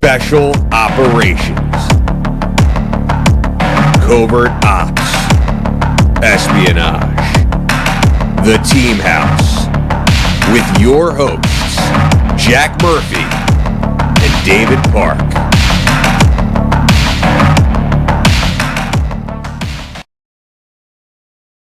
Special Operations, Covert Ops, Espionage, The Team House, with your hosts, Jack Murphy and David Park.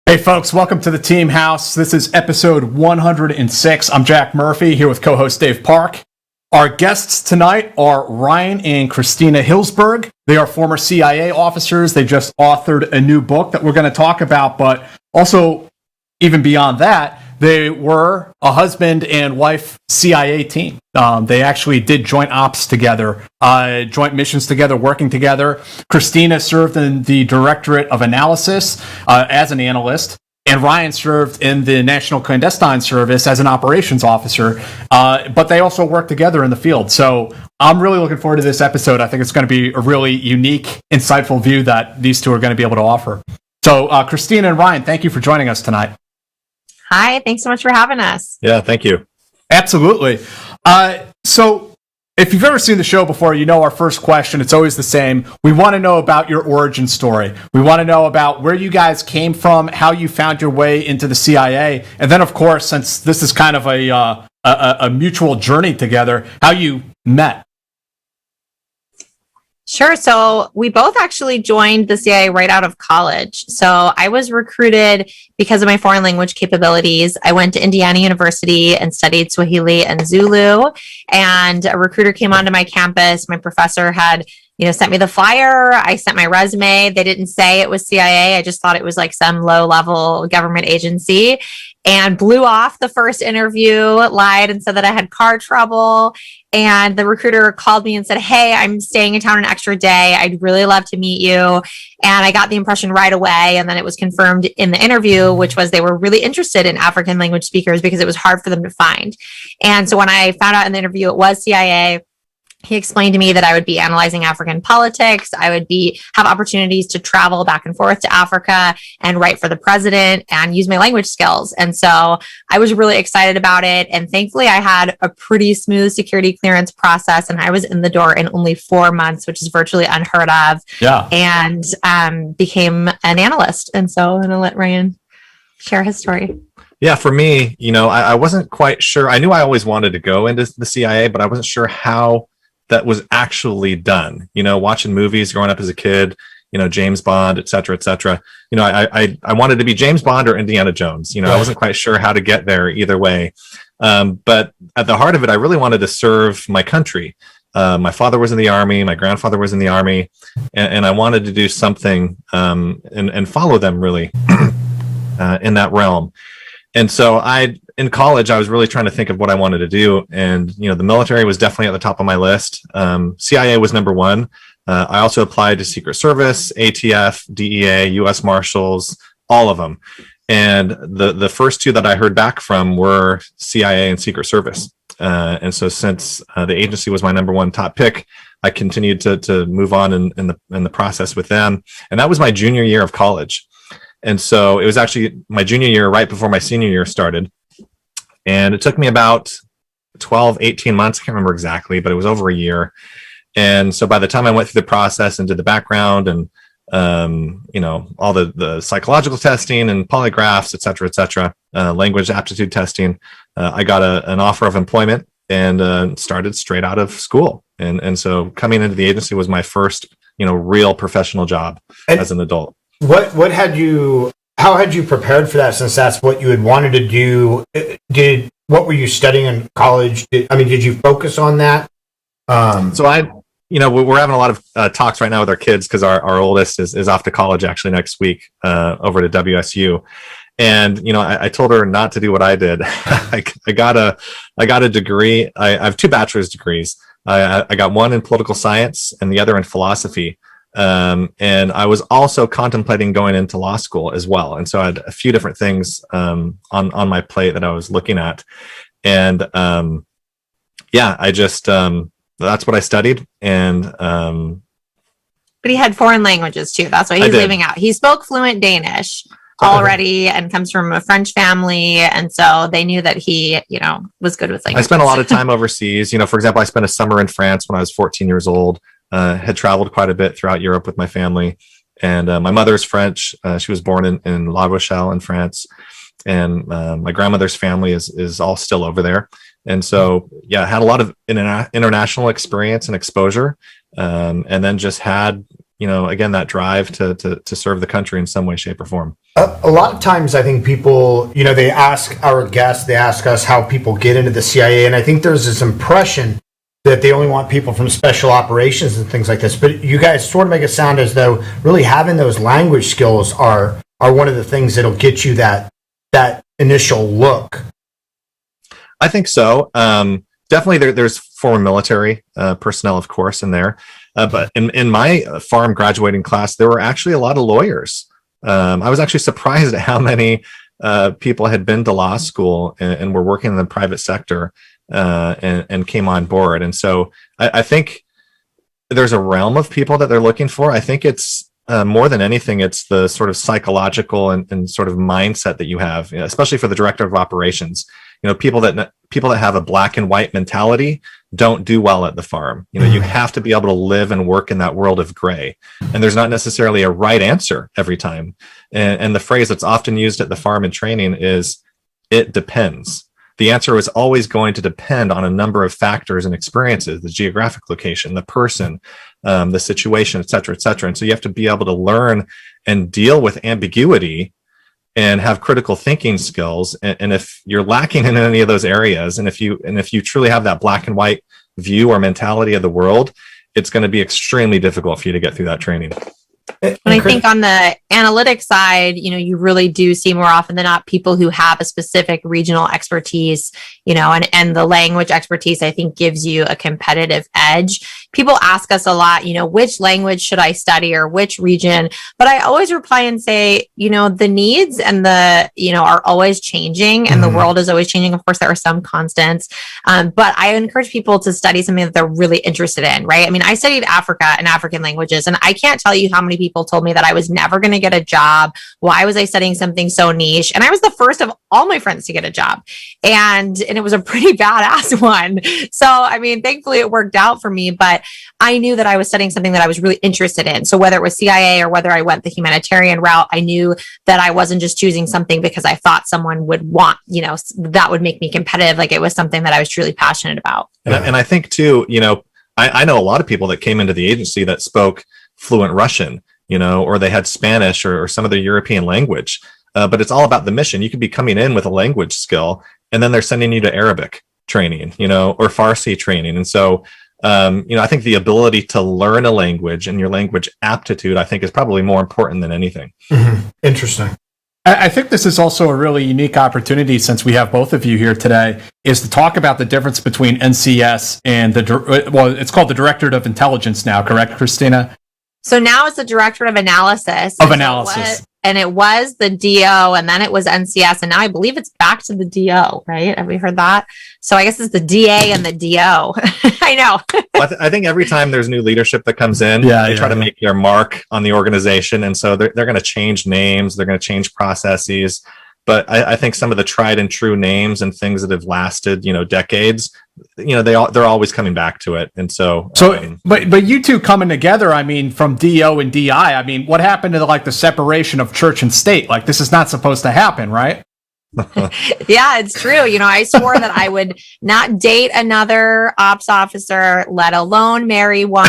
Hey folks, welcome to the Team House. This is episode 106. I'm Jack Murphy here with co-host Dave Park. Our guests tonight are Ryan and Christina Hillsberg. They are former CIA officers. They just authored a new book that we're going to talk about, but also even beyond that, they were a husband and wife CIA team. They actually did joint ops together, joint missions together, working together. Christina served in the Directorate of Analysis as an analyst, and Ryan served in the National Clandestine Service as an operations officer, but they also worked together in the field. So I'm really looking forward to this episode. I think it's going to be a really unique, insightful view that these two are going to be able to offer. So Christina and Ryan, thank you for joining us tonight. Hi, thanks so much for having us. Yeah, thank you. Absolutely. So if you've ever seen the show before, you know our first question. It's always the same. We want to know about your origin story. We want to know about where you guys came from, how you found your way into the CIA, and then, of course, since this is kind of a mutual journey together, how you met. Sure. So we both actually joined the CIA right out of college. So I was recruited because of my foreign language capabilities. I went to Indiana University and studied Swahili and Zulu. And a recruiter came onto my campus. My professor had, sent me the flyer. I sent my resume. They didn't say it was CIA. I just thought it was like some low-level government agency, and blew off the first interview, lied and said that I had car trouble. And the recruiter called me and said, "Hey, I'm staying in town an extra day. I'd really love to meet you." And I got the impression right away. And then it was confirmed in the interview, which was they were really interested in African language speakers because it was hard for them to find. And so when I found out in the interview it was CIA, he explained to me that I would be analyzing African politics. I would have opportunities to travel back and forth to Africa and write for the president and use my language skills. And so I was really excited about it. And thankfully, I had a pretty smooth security clearance process, and I was in the door in only 4 months, which is virtually unheard of. Yeah. And became an analyst. And so I'm going to let Ryan share his story. Yeah, for me, I wasn't quite sure. I knew I always wanted to go into the CIA, but I wasn't sure how that was actually done. Watching movies growing up as a kid, James Bond, et cetera, et cetera. I wanted to be James Bond or Indiana Jones. Right. I wasn't quite sure how to get there either way. But at the heart of it, I really wanted to serve my country. My father was in the Army. My grandfather was in the Army. And I wanted to do something and follow them really in that realm. And so in college, I was really trying to think of what I wanted to do. And, the military was definitely at the top of my list. CIA was number one. I also applied to Secret Service, ATF, DEA, U.S. Marshals, all of them. And the first two that I heard back from were CIA and Secret Service. And so since the agency was my number one top pick, I continued to move on in the process with them. And that was my junior year of college. And so it was actually my junior year, right before my senior year started. And it took me about 12, 18 months. I can't remember exactly, but it was over a year. And so by the time I went through the process and did the background and, all the psychological testing and polygraphs, et cetera, language aptitude testing, I got an offer of employment and started straight out of school. And so coming into the agency was my first, real professional job as an adult. How had you prepared for that, since that's what you had wanted to do? What were you studying in college? Did you focus on that? So we're having a lot of talks right now with our kids because our oldest is off to college actually next week over to WSU. And, I told her not to do what I did. I got a degree. I have 2 bachelor's degrees. I got one in political science and the other in philosophy. And I was also contemplating going into law school as well. And so I had a few different things on my plate that I was looking at. And I just that's what I studied. And but he had foreign languages too. That's what he's leaving out. He spoke fluent Danish. already and comes from a French family. And so they knew that he, was good with language. I spent a lot of time overseas. For example, I spent a summer in France when I was 14 years old, had traveled quite a bit throughout Europe with my family. And my mother's French. She was born in La Rochelle in France. And my grandmother's family is all still over there. And so, yeah, I had a lot of international experience and exposure. And then just had, again, that drive to serve the country in some way, shape, or form. A lot of times I think people, they ask our guests, they ask us how people get into the CIA. And I think there's this impression that they only want people from special operations and things like this. But you guys sort of make it sound as though really having those language skills are one of the things that'll get you that initial look. I think so. Definitely there's former military personnel, of course, in there. But in my farm graduating class, there were actually a lot of lawyers. I was actually surprised at how many people had been to law school and were working in the private sector and came on board. And so I think there's a realm of people that they're looking for. I think it's more than anything, it's the sort of psychological and sort of mindset that you have, especially for the director of operations. People that have a black and white mentality don't do well at the farm. You have to be able to live and work in that world of gray. And there's not necessarily a right answer every time. And the phrase that's often used at the farm in training is, it depends. The answer is always going to depend on a number of factors and experiences: the geographic location, the person, the situation, et cetera, et cetera. And so you have to be able to learn and deal with ambiguity and have critical thinking skills. And if you're lacking in any of those areas, and if you truly have that black and white view or mentality of the world, it's going to be extremely difficult for you to get through that training. And I think on the analytic side, you really do see more often than not people who have a specific regional expertise, and the language expertise, I think, gives you a competitive edge. People ask us a lot, which language should I study or which region? But I always reply and say, the needs and are always changing, and the world is always changing. Of course, there are some constants, but I encourage people to study something that they're really interested in, right? I mean, I studied Africa and African languages, and I can't tell you how many people told me that I was never going to get a job. Why was I studying something so niche? And I was the first of all my friends to get a job. And it was a pretty badass one. So, I mean, thankfully it worked out for me, but I knew that I was studying something that I was really interested in. So whether it was CIA or whether I went the humanitarian route, I knew that I wasn't just choosing something because I thought someone would want, that would make me competitive. Like, it was something that I was truly passionate about. And I think too, I know a lot of people that came into the agency that spoke fluent Russian, or they had Spanish or some other European language. But it's all about the mission. You could be coming in with a language skill, and then they're sending you to Arabic training, or Farsi training. And so, I think the ability to learn a language and your language aptitude, I think, is probably more important than anything. Mm-hmm. Interesting. I think this is also a really unique opportunity, since we have both of you here today, is to talk about the difference between NCS and it's called the Directorate of Intelligence now, correct, Christina? So now it's the Directorate of Analysis. And it was the DO, and then it was NCS, and now I believe it's back to the DO, right? Have we heard that? So I guess it's the DA and the DO. I know. Well, I think every time there's new leadership that comes in, they try to make their mark on the organization. And so they're going to change names. They're going to change processes. But I think some of the tried and true names and things that have lasted, decades, they're always coming back to it. And so, but you two coming together, I mean, from DO and DI, I mean, what happened to the separation of church and state? Like, this is not supposed to happen, right? Yeah, it's true. I swore that I would not date another ops officer, let alone marry one.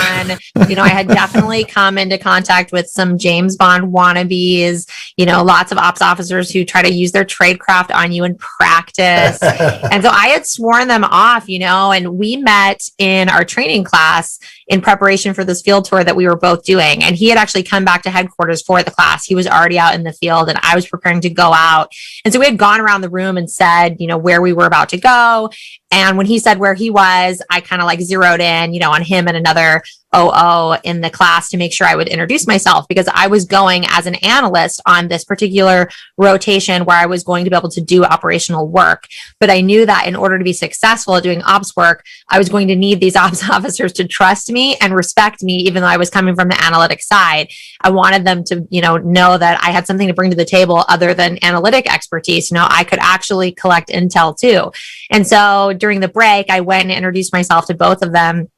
I had definitely come into contact with some James Bond wannabes, lots of ops officers who try to use their tradecraft on you in practice. And so I had sworn them off, and we met in our training class in preparation for this field tour that we were both doing. And he had actually come back to headquarters for the class. He was already out in the field, and I was preparing to go out. And so we had gone around the room and said, where we were about to go. And when he said where he was, I kind of like zeroed in, on him and another OO in the class to make sure I would introduce myself, because I was going as an analyst on this particular rotation where I was going to be able to do operational work. But I knew that in order to be successful at doing ops work, I was going to need these ops officers to trust me and respect me, even though I was coming from the analytic side. I wanted them to, know that I had something to bring to the table other than analytic expertise. I could actually collect intel too. And so during the break, I went and introduced myself to both of them.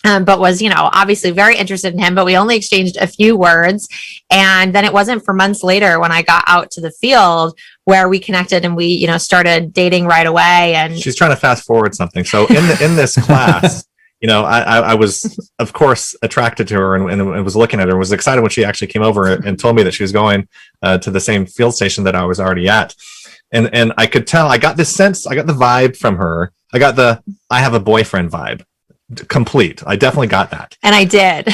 But was, obviously very interested in him, but we only exchanged a few words. And then it wasn't for months later when I got out to the field where we connected and we, started dating right away. And she's trying to fast forward something. So in this class, I was, of course, attracted to her and was looking at her, was excited when she actually came over and told me that she was going to the same field station that I was already at. And I could tell, I got this sense, I got the vibe from her. I got I have a boyfriend vibe. Complete. I definitely got that. And I did.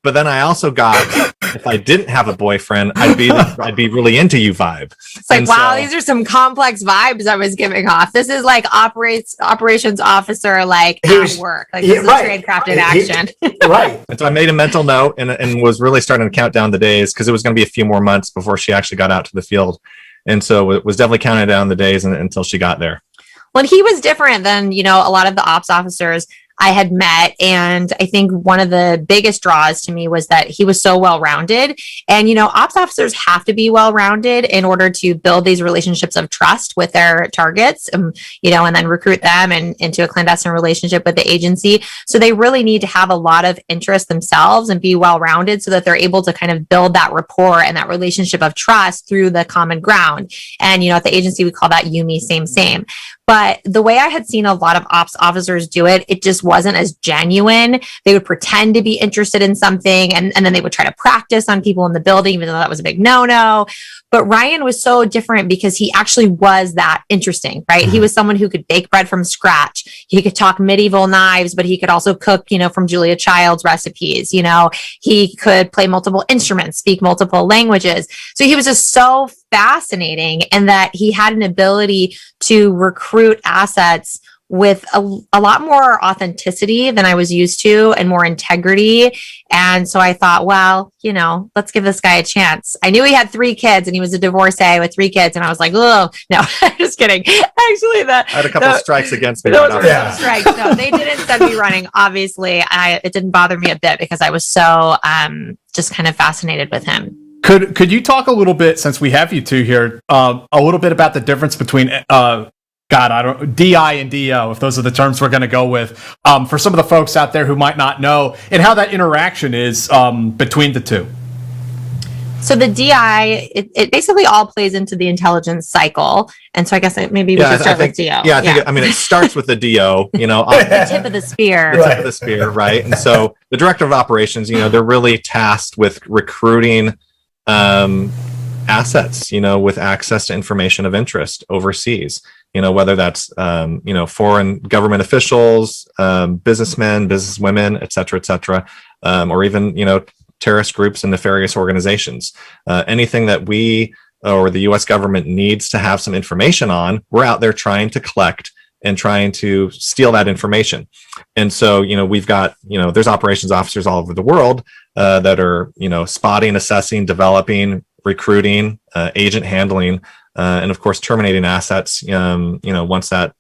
but then I also got, if I didn't have a boyfriend, I'd be really into you vibe. It's like, wow, these are some complex vibes I was giving off. This is like operations officer, like at work. Like this is trade crafted action. Right. And so I made a mental note and was really starting to count down the days, because it was going to be a few more months before she actually got out to the field. And so it was definitely counting down the days until she got there. Well, he was different than, a lot of the ops officers I had met. And I think one of the biggest draws to me was that he was so well-rounded. And, ops officers have to be well-rounded in order to build these relationships of trust with their targets, and then recruit them into a clandestine relationship with the agency. So they really need to have a lot of interest themselves and be well-rounded so that they're able to kind of build that rapport and that relationship of trust through the common ground. And, at the agency, we call that you, me, same. But the way I had seen a lot of ops officers do it, it just wasn't as genuine. They would pretend to be interested in something and then they would try to practice on people in the building, even though that was a big no-no. But Ryan was so different because he actually was that interesting, right? He was someone who could bake bread from scratch. He could talk medieval knives, but he could also cook, from Julia Child's recipes. He could play multiple instruments, speak multiple languages. So he was just so fascinating, and that he had an ability to recruit assets with a lot more authenticity than I was used to, and more integrity. And so I thought, well, let's give this guy a chance. I knew he had 3 kids and he was a divorcee with 3 kids. And I was like, oh, no, just kidding. Actually, I had a couple of strikes against me. Strikes. No, they didn't send me running. Obviously, it didn't bother me a bit because I was so just kind of fascinated with him. Could you talk a little bit, since we have you two here, a little bit about the difference between DI and DO, if those are the terms we're going to go with, for some of the folks out there who might not know, and how that interaction is between the two? So the DI, it basically all plays into the intelligence cycle. And so I guess maybe we should start with DO. Yeah, I mean, it starts with the DO, the tip of the spear. The tip of the spear, right? And so the director of operations, they're really tasked with recruiting assets, with access to information of interest overseas, whether that's, foreign government officials, businessmen, businesswomen, et cetera, or even, terrorist groups and nefarious organizations. Anything that we or the U.S. government needs to have some information on, we're out there trying to collect and trying to steal that information. And so, we've got, there's operations officers all over the world that are, spotting, assessing, developing, recruiting, agent handling, and of course, terminating assets, once that,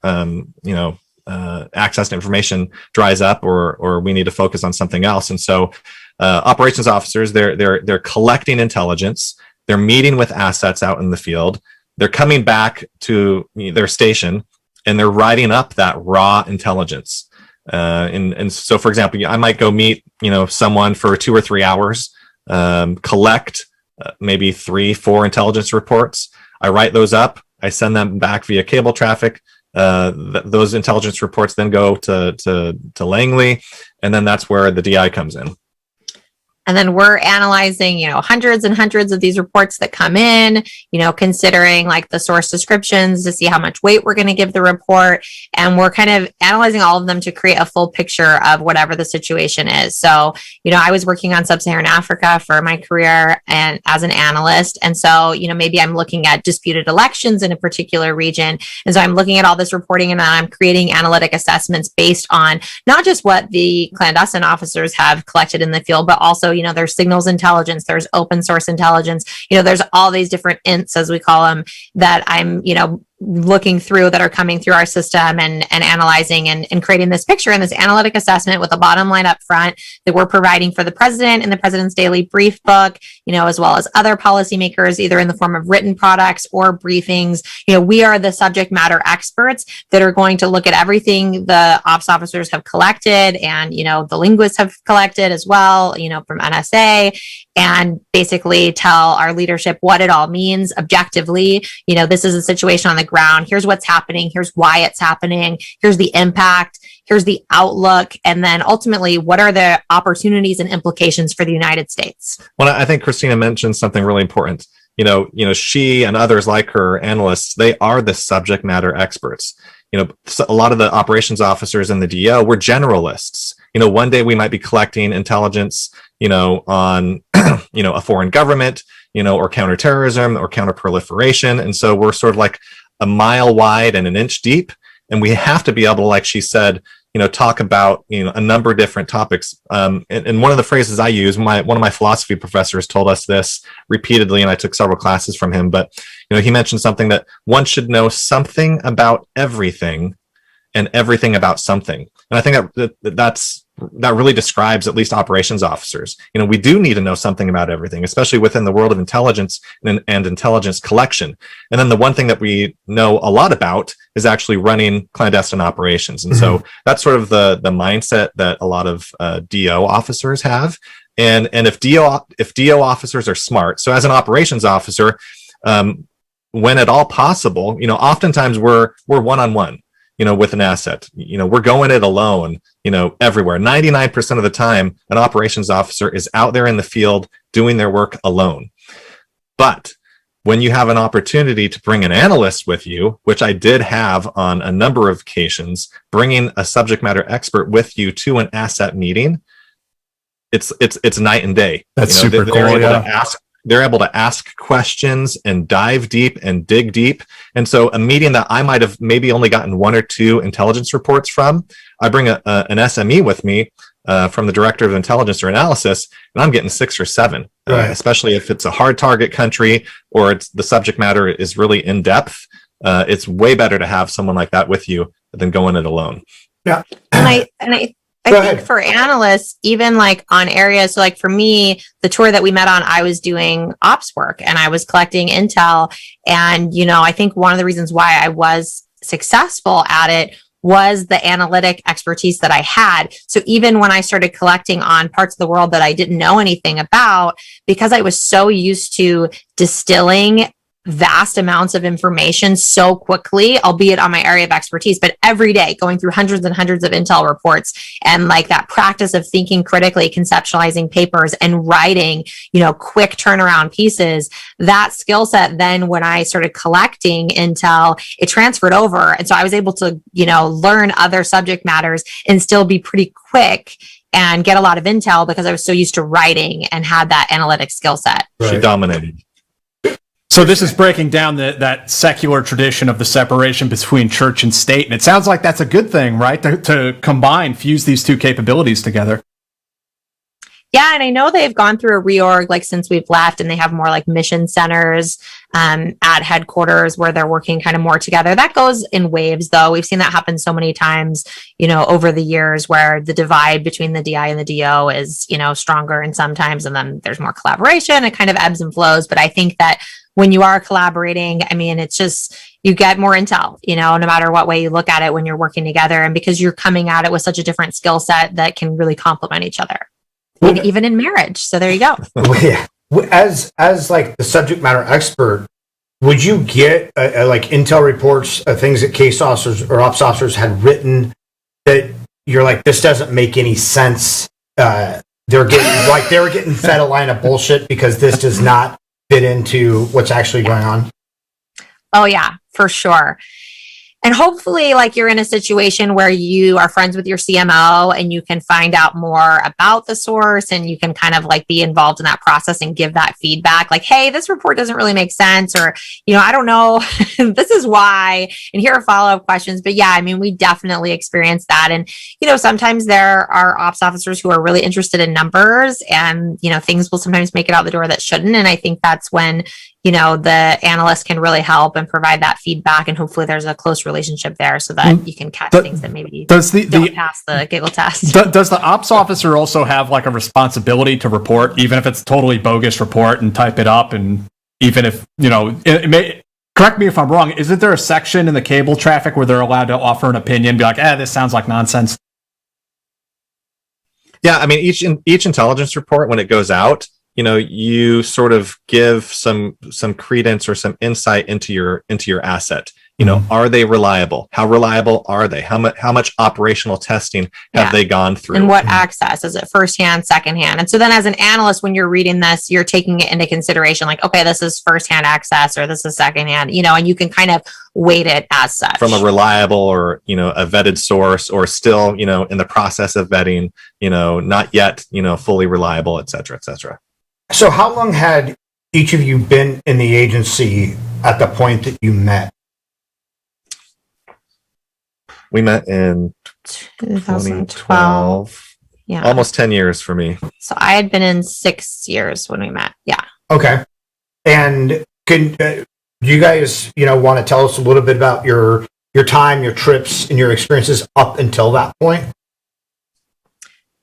access to information dries up or we need to focus on something else. And so operations officers, they're collecting intelligence, they're meeting with assets out in the field, they're coming back to their station, and they're writing up that raw intelligence. And so, for example, I might go meet, someone for 2 or 3 hours, collect maybe 3-4 intelligence reports. I write those up. I send them back via cable traffic. Those intelligence reports then go to Langley, and then that's where the DI comes in. And then we're analyzing, hundreds and hundreds of these reports that come in, considering like the source descriptions to see how much weight we're going to give the report. And we're kind of analyzing all of them to create a full picture of whatever the situation is. So, I was working on sub-Saharan Africa for my career and as an analyst. And so, maybe I'm looking at disputed elections in a particular region. And so I'm looking at all this reporting and I'm creating analytic assessments based on not just what the clandestine officers have collected in the field, but also, there's signals intelligence, there's open source intelligence, there's all these different ints, as we call them, that I'm, looking through that are coming through our system and analyzing and creating this picture and this analytic assessment with a bottom line up front that we're providing for the president in the president's daily brief book, as well as other policymakers, either in the form of written products or briefings. We are the subject matter experts that are going to look at everything the ops officers have collected and, the linguists have collected as well, from NSA, and basically tell our leadership what it all means objectively. This is a situation on the ground. Here's what's happening. Here's why it's happening. Here's the impact. Here's the outlook. And then ultimately, what are the opportunities and implications for the United States? Well, I think Christina mentioned something really important. She and others like her, analysts, they are the subject matter experts. A lot of the operations officers in the DO were generalists. One day we might be collecting intelligence, on, a foreign government, or counterterrorism or counterproliferation. And so we're sort of like a mile wide and an inch deep. And we have to be able to, like she said, talk about, a number of different topics. And one of the phrases I use, one of my philosophy professors told us this repeatedly, and I took several classes from him, but, he mentioned something that one should know something about everything and everything about something. And I think that really describes at least operations officers. We do need to know something about everything, especially within the world of intelligence and intelligence collection. And then the one thing that we know a lot about is actually running clandestine operations. And so that's sort of the mindset that a lot of DO officers have. And if DO officers are smart, so as an operations officer, when at all possible, oftentimes we're one-on-one, with an asset, we're going it alone, everywhere. 99% of the time, an operations officer is out there in the field doing their work alone. But when you have an opportunity to bring an analyst with you, which I did have on a number of occasions, bringing a subject matter expert with you to an asset meeting, it's night and day. That's super cool. They're able to ask questions and dive deep and dig deep. And so a meeting that I might have maybe only gotten one or two intelligence reports from, I bring an SME with me from the director of intelligence or analysis, and I'm getting 6 or 7, right. Especially if it's a hard target country or it's the subject matter is really in depth. It's way better to have someone like that with you than going it alone. Yeah. I think for analysts, even like on areas, so like for me, the tour that we met on, I was doing ops work and I was collecting intel. And, I think one of the reasons why I was successful at it was the analytic expertise that I had. So even when I started collecting on parts of the world that I didn't know anything about, because I was so used to distilling vast amounts of information so quickly, albeit on my area of expertise, but every day going through hundreds and hundreds of intel reports and like that practice of thinking critically, conceptualizing papers and writing, quick turnaround pieces, that skill set, then when I started collecting intel, it transferred over. And so I was able to, learn other subject matters and still be pretty quick and get a lot of intel because I was so used to writing and had that analytic skill set. Right. She dominated. So this is breaking down that secular tradition of the separation between church and state. And it sounds like that's a good thing, right? To fuse these two capabilities together. Yeah, and I know they've gone through a reorg like since we've left, and they have more like mission centers at headquarters where they're working kind of more together. That goes in waves, though. We've seen that happen so many times, over the years, where the divide between the DI and the DO is, stronger, and sometimes, and then there's more collaboration. It kind of ebbs and flows. But I think that when you are collaborating, it's just, you get more intel, no matter what way you look at it when you're working together. And because you're coming at it with such a different skill set that can really complement each other, even in marriage. So there you go. Yeah. As like the subject matter expert, would you get like intel reports, things that case officers or ops officers had written that you're like, this doesn't make any sense they were getting fed a line of bullshit because this does not fit into what's actually going on? Oh yeah, for sure. And hopefully, like, you're in a situation where you are friends with your CMO and you can find out more about the source, and you can kind of like be involved in that process and give that feedback. Like, hey, this report doesn't really make sense, or, I don't know, this is why, and here are follow-up questions. But yeah, I mean, we definitely experience that. And, sometimes there are ops officers who are really interested in numbers, and, things will sometimes make it out the door that shouldn't. And I think that's when, the analyst can really help and provide that feedback, and hopefully there's a close relationship there so that you can catch things that maybe don't pass the giggle test. Does the ops officer also have like a responsibility to report, even if it's a totally bogus report, and type it up? And even if, correct me if I'm wrong, isn't there a section in the cable traffic where they're allowed to offer an opinion, be like, this sounds like nonsense? Yeah, I mean, each intelligence report, when it goes out, you sort of give some credence or some insight into your asset. Are they reliable? How reliable are they? How much operational testing have they gone through? And what access? Is it firsthand, secondhand? And so then as an analyst, when you're reading this, you're taking it into consideration, like, okay, this is firsthand access or this is secondhand, and you can kind of weight it as such. From a reliable or, a vetted source, or still, in the process of vetting, not yet, fully reliable, et cetera, et cetera. So how long had each of you been in the agency at the point that you met? We met in 2012. Yeah. Almost 10 years for me. So I had been in 6 years when we met. Yeah. Okay. And can you guys, want to tell us a little bit about your time, your trips, and your experiences up until that point?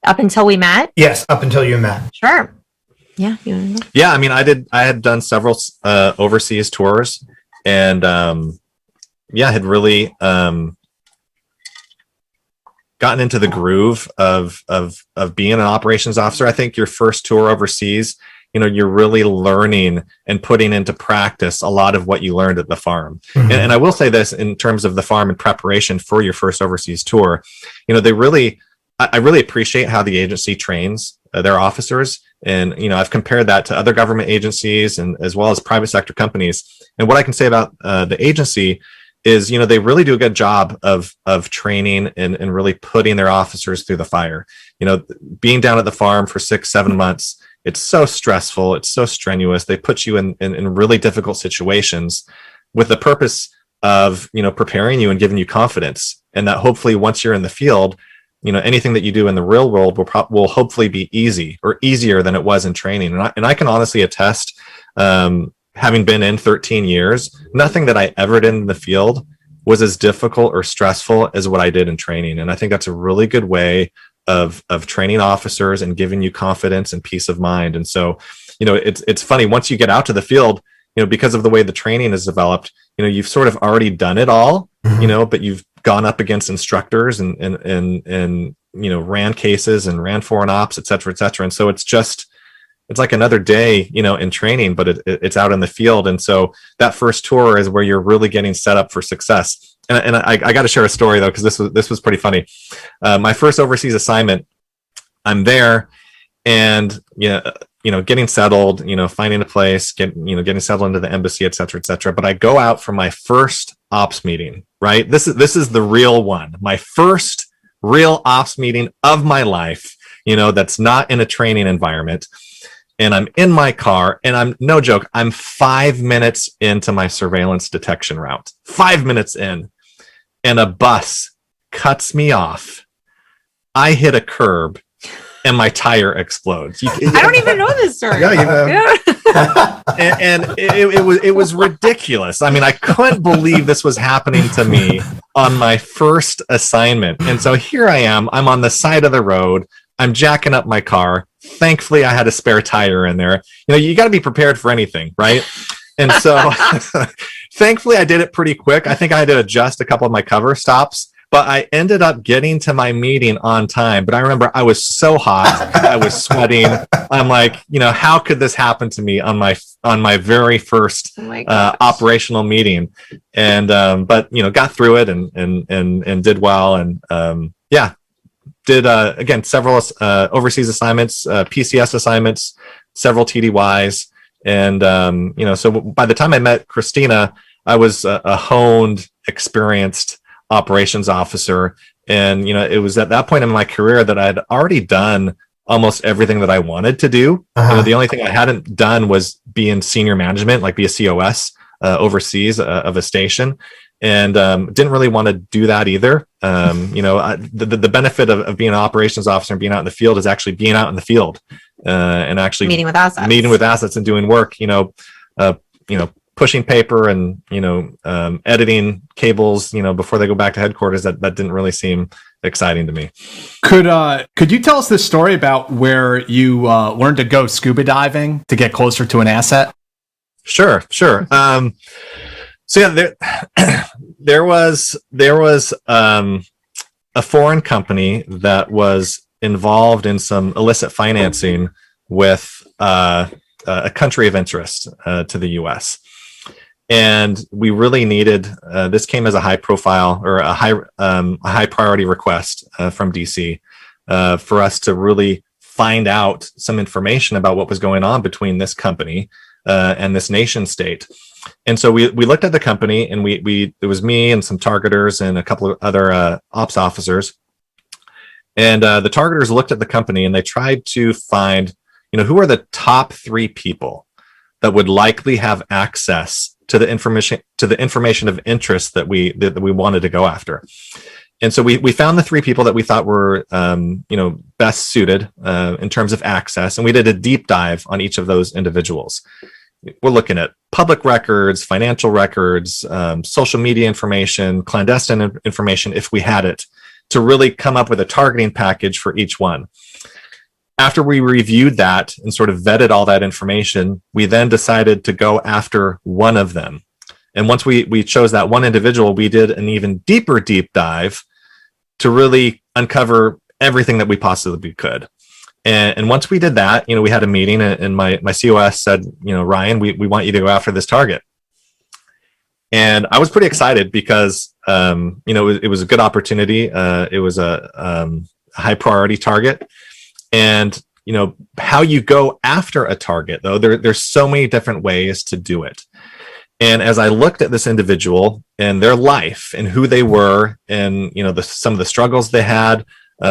Up until we met? Yes, up until you met. Sure. Yeah. Yeah. I mean, I had done several overseas tours, and had really gotten into the groove of being an operations officer. I think your first tour overseas, you're really learning and putting into practice a lot of what you learned at the farm. Mm-hmm. And I will say this in terms of the farm and preparation for your first overseas tour, I really appreciate how the agency trains their officers. And, I've compared that to other government agencies and as well as private sector companies. And what I can say about the agency is, they really do a good job of training and really putting their officers through the fire. Being down at the farm for 6-7 months, it's so stressful. It's so strenuous. They put you in really difficult situations with the purpose of, preparing you and giving you confidence. And that hopefully once you're in the field, anything that you do in the real world will hopefully be easy or easier than it was in training. And I can honestly attest, having been in 13 years, nothing that I ever did in the field was as difficult or stressful as what I did in training. And I think that's a really good way of training officers and giving you confidence and peace of mind. And so, it's funny, once you get out to the field, because of the way the training is developed, you've sort of already done it all, mm-hmm. But you've gone up against instructors and ran cases and ran foreign ops, et cetera, et cetera. And so it's like another day, in training, but it's out in the field. And so that first tour is where you're really getting set up for success. And I got to share a story though, because this was pretty funny. My first overseas assignment, I'm there, and getting settled, finding a place, getting settled into the embassy, et cetera, et cetera. But I go out for my first ops meeting. Right, this is the real one. My first real ops meeting of my life. That's not in a training environment. And I'm in my car, and I'm no joke, I'm 5 minutes into my surveillance detection route. 5 minutes in, and a bus cuts me off. I hit a curb, and my tire explodes. I don't even know this story. Yeah, and it was ridiculous. I mean, I couldn't believe this was happening to me on my first assignment. And so here I am. I'm on the side of the road. I'm jacking up my car. Thankfully, I had a spare tire in there. You got to be prepared for anything, right? And so thankfully, I did it pretty quick. I think I had to adjust a couple of my cover stops, but I ended up getting to my meeting on time. But I remember I was so hot. I was sweating. I'm like, how could this happen to me on my very first operational meeting? And but got through it and did well, and did again several overseas assignments, PCS assignments, several TDYs, and so by the time I met Christina, I was a honed, experienced operations officer, and it was at that point in my career that I'd already done almost everything that I wanted to do. The only thing I hadn't done was be in senior management, like be a COS overseas of a station, and didn't really want to do that either. The benefit of being an operations officer and being out in the field is actually being out in the field and actually meeting with assets and doing work. Pushing paper and editing cables before they go back to headquarters. That didn't really seem exciting to me. Could you tell us this story about where you learned to go scuba diving to get closer to an asset? Sure. So yeah, there was a foreign company that was involved in some illicit financing with a country of interest to the U.S. And we really needed, this came as a high profile or a high priority request from DC for us to really find out some information about what was going on between this company and this nation state. And so we looked at the company, and it was me and some targeters and a couple of other ops officers. And the targeters looked at the company and they tried to find, who are the top 3 people that would likely have access to the information of interest that we wanted to go after. And so we found the 3 people that we thought were best suited in terms of access, and we did a deep dive on each of those individuals. We're looking at public records, financial records, social media information, clandestine information if we had it, to really come up with a targeting package for each one. After we reviewed that and sort of vetted all that information, we then decided to go after one of them. And once we chose that one individual, we did an even deeper deep dive to really uncover everything that we possibly could. And once we did that, we had a meeting, and my COS said, Ryan, we want you to go after this target. And I was pretty excited because, it was a good opportunity. It was a high priority target. And, how you go after a target, though, there's so many different ways to do it. And as I looked at this individual and their life and who they were, and, some of the struggles they had,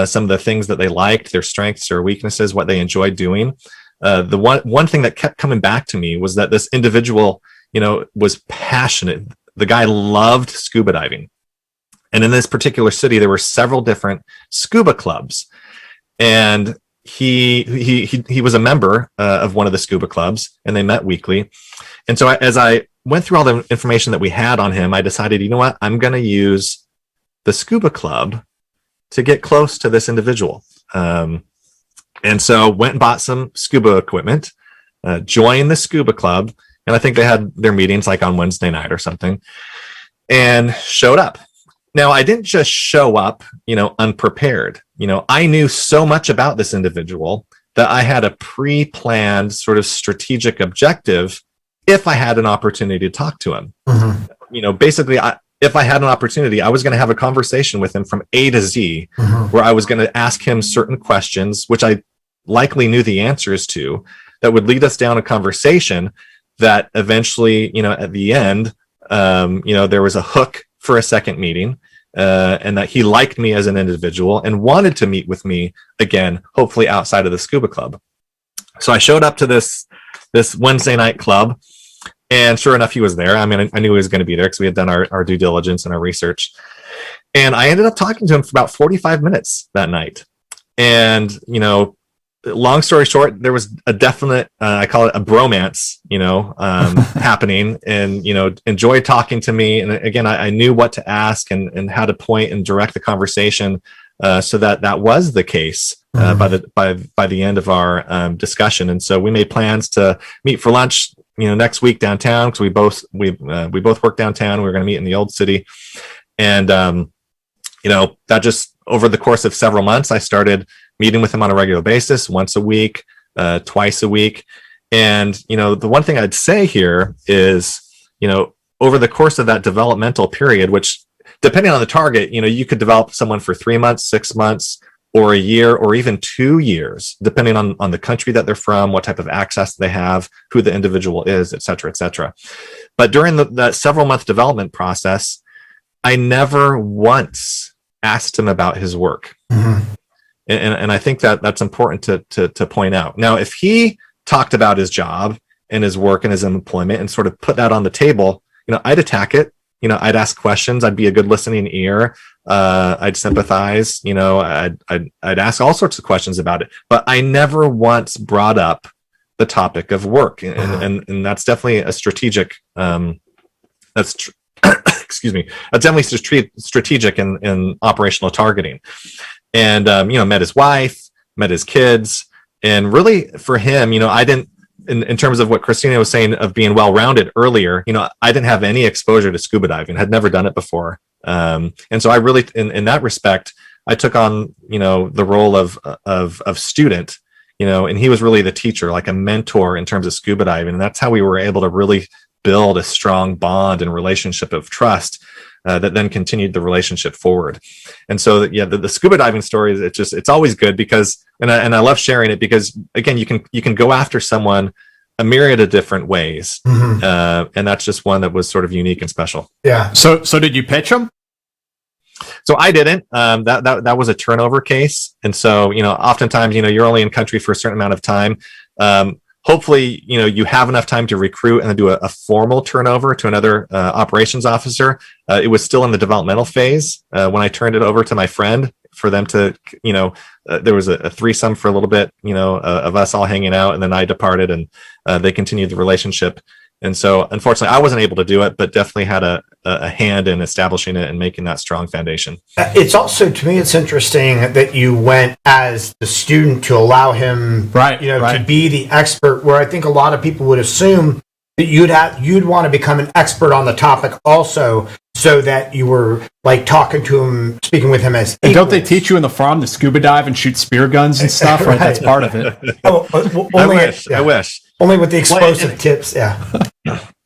some of the things that they liked, their strengths or weaknesses, what they enjoyed doing, the one thing that kept coming back to me was that this individual, was passionate. The guy loved scuba diving. And in this particular city, there were several different scuba clubs. And he was a member of one of the scuba clubs, and they met weekly. And so as I went through all the information that we had on him, I decided, I'm going to use the scuba club to get close to this individual. And so went and bought some scuba equipment, joined the scuba club. And I think they had their meetings like on Wednesday night or something, and showed up. Now, I didn't just show up, unprepared. I knew so much about this individual that I had a pre-planned sort of strategic objective if I had an opportunity to talk to him. Mm-hmm. Basically, if I had an opportunity, I was going to have a conversation with him from A to Z, mm-hmm. where I was going to ask him certain questions, which I likely knew the answers to, that would lead us down a conversation that eventually, at the end, there was a hook for a second meeting, and that he liked me as an individual and wanted to meet with me again, hopefully outside of the scuba club. So I showed up to this Wednesday night club, and sure enough, he was there. I mean, I knew he was going to be there because we had done our due diligence and our research. And I ended up talking to him for about 45 minutes that night. And, long story short, there was a definite, I call it a bromance, happening, and, enjoyed talking to me. And again, I knew what to ask and how to point and direct the conversation, so that was the case by the end of our discussion. And so we made plans to meet for lunch, next week downtown, because we both work downtown. We were going to meet in the old city. And, that just over the course of several months, I started meeting with him on a regular basis, once a week, twice a week. And, the one thing I'd say here is, over the course of that developmental period, which depending on the target, you could develop someone for 3 months, 6 months, or a year or even 2 years, depending on the country that they're from, what type of access they have, who the individual is, et cetera, et cetera. But during the several month development process, I never once asked him about his work. Mm-hmm. And I think that that's important to point out. Now, if he talked about his job and his work and his employment and sort of put that on the table, I'd attack it. I'd ask questions. I'd be a good listening ear. I'd sympathize. I'd ask all sorts of questions about it. But I never once brought up the topic of work, and that's definitely a strategic. Excuse me. That's definitely strategic in operational targeting. And met his wife, met his kids, and really for him, I didn't. In terms of what Christina was saying of being well-rounded earlier, I didn't have any exposure to scuba diving, had never done it before. And so I really, in that respect, I took on, the role of student, and he was really the teacher, like a mentor in terms of scuba diving. And that's how we were able to really build a strong bond and relationship of trust that then continued the relationship forward. And so, the scuba diving story, it's always good because, and I love sharing it because, again, you can go after someone a myriad of different ways. Mm-hmm. And that's just one that was sort of unique and special. Yeah. So did you pitch him? So I didn't. That was a turnover case. And so, oftentimes, you're only in country for a certain amount of time. Hopefully, you have enough time to recruit and then do a formal turnover to another operations officer. It was still in the developmental phase when I turned it over to my friend for them to, there was a threesome for a little bit, of us all hanging out, and then I departed, and they continued the relationship. And so, unfortunately, I wasn't able to do it, but definitely had a hand in establishing it and making that strong foundation. It's also, to me, it's interesting that you went as the student to allow him, to be the expert, where I think a lot of people would assume that you'd want to become an expert on the topic also, so that you were like talking to him, speaking with him as equals. And don't they teach you in the farm to scuba dive and shoot spear guns and stuff? Right, that's part of it. I wish. Only with the explosive tips, yeah.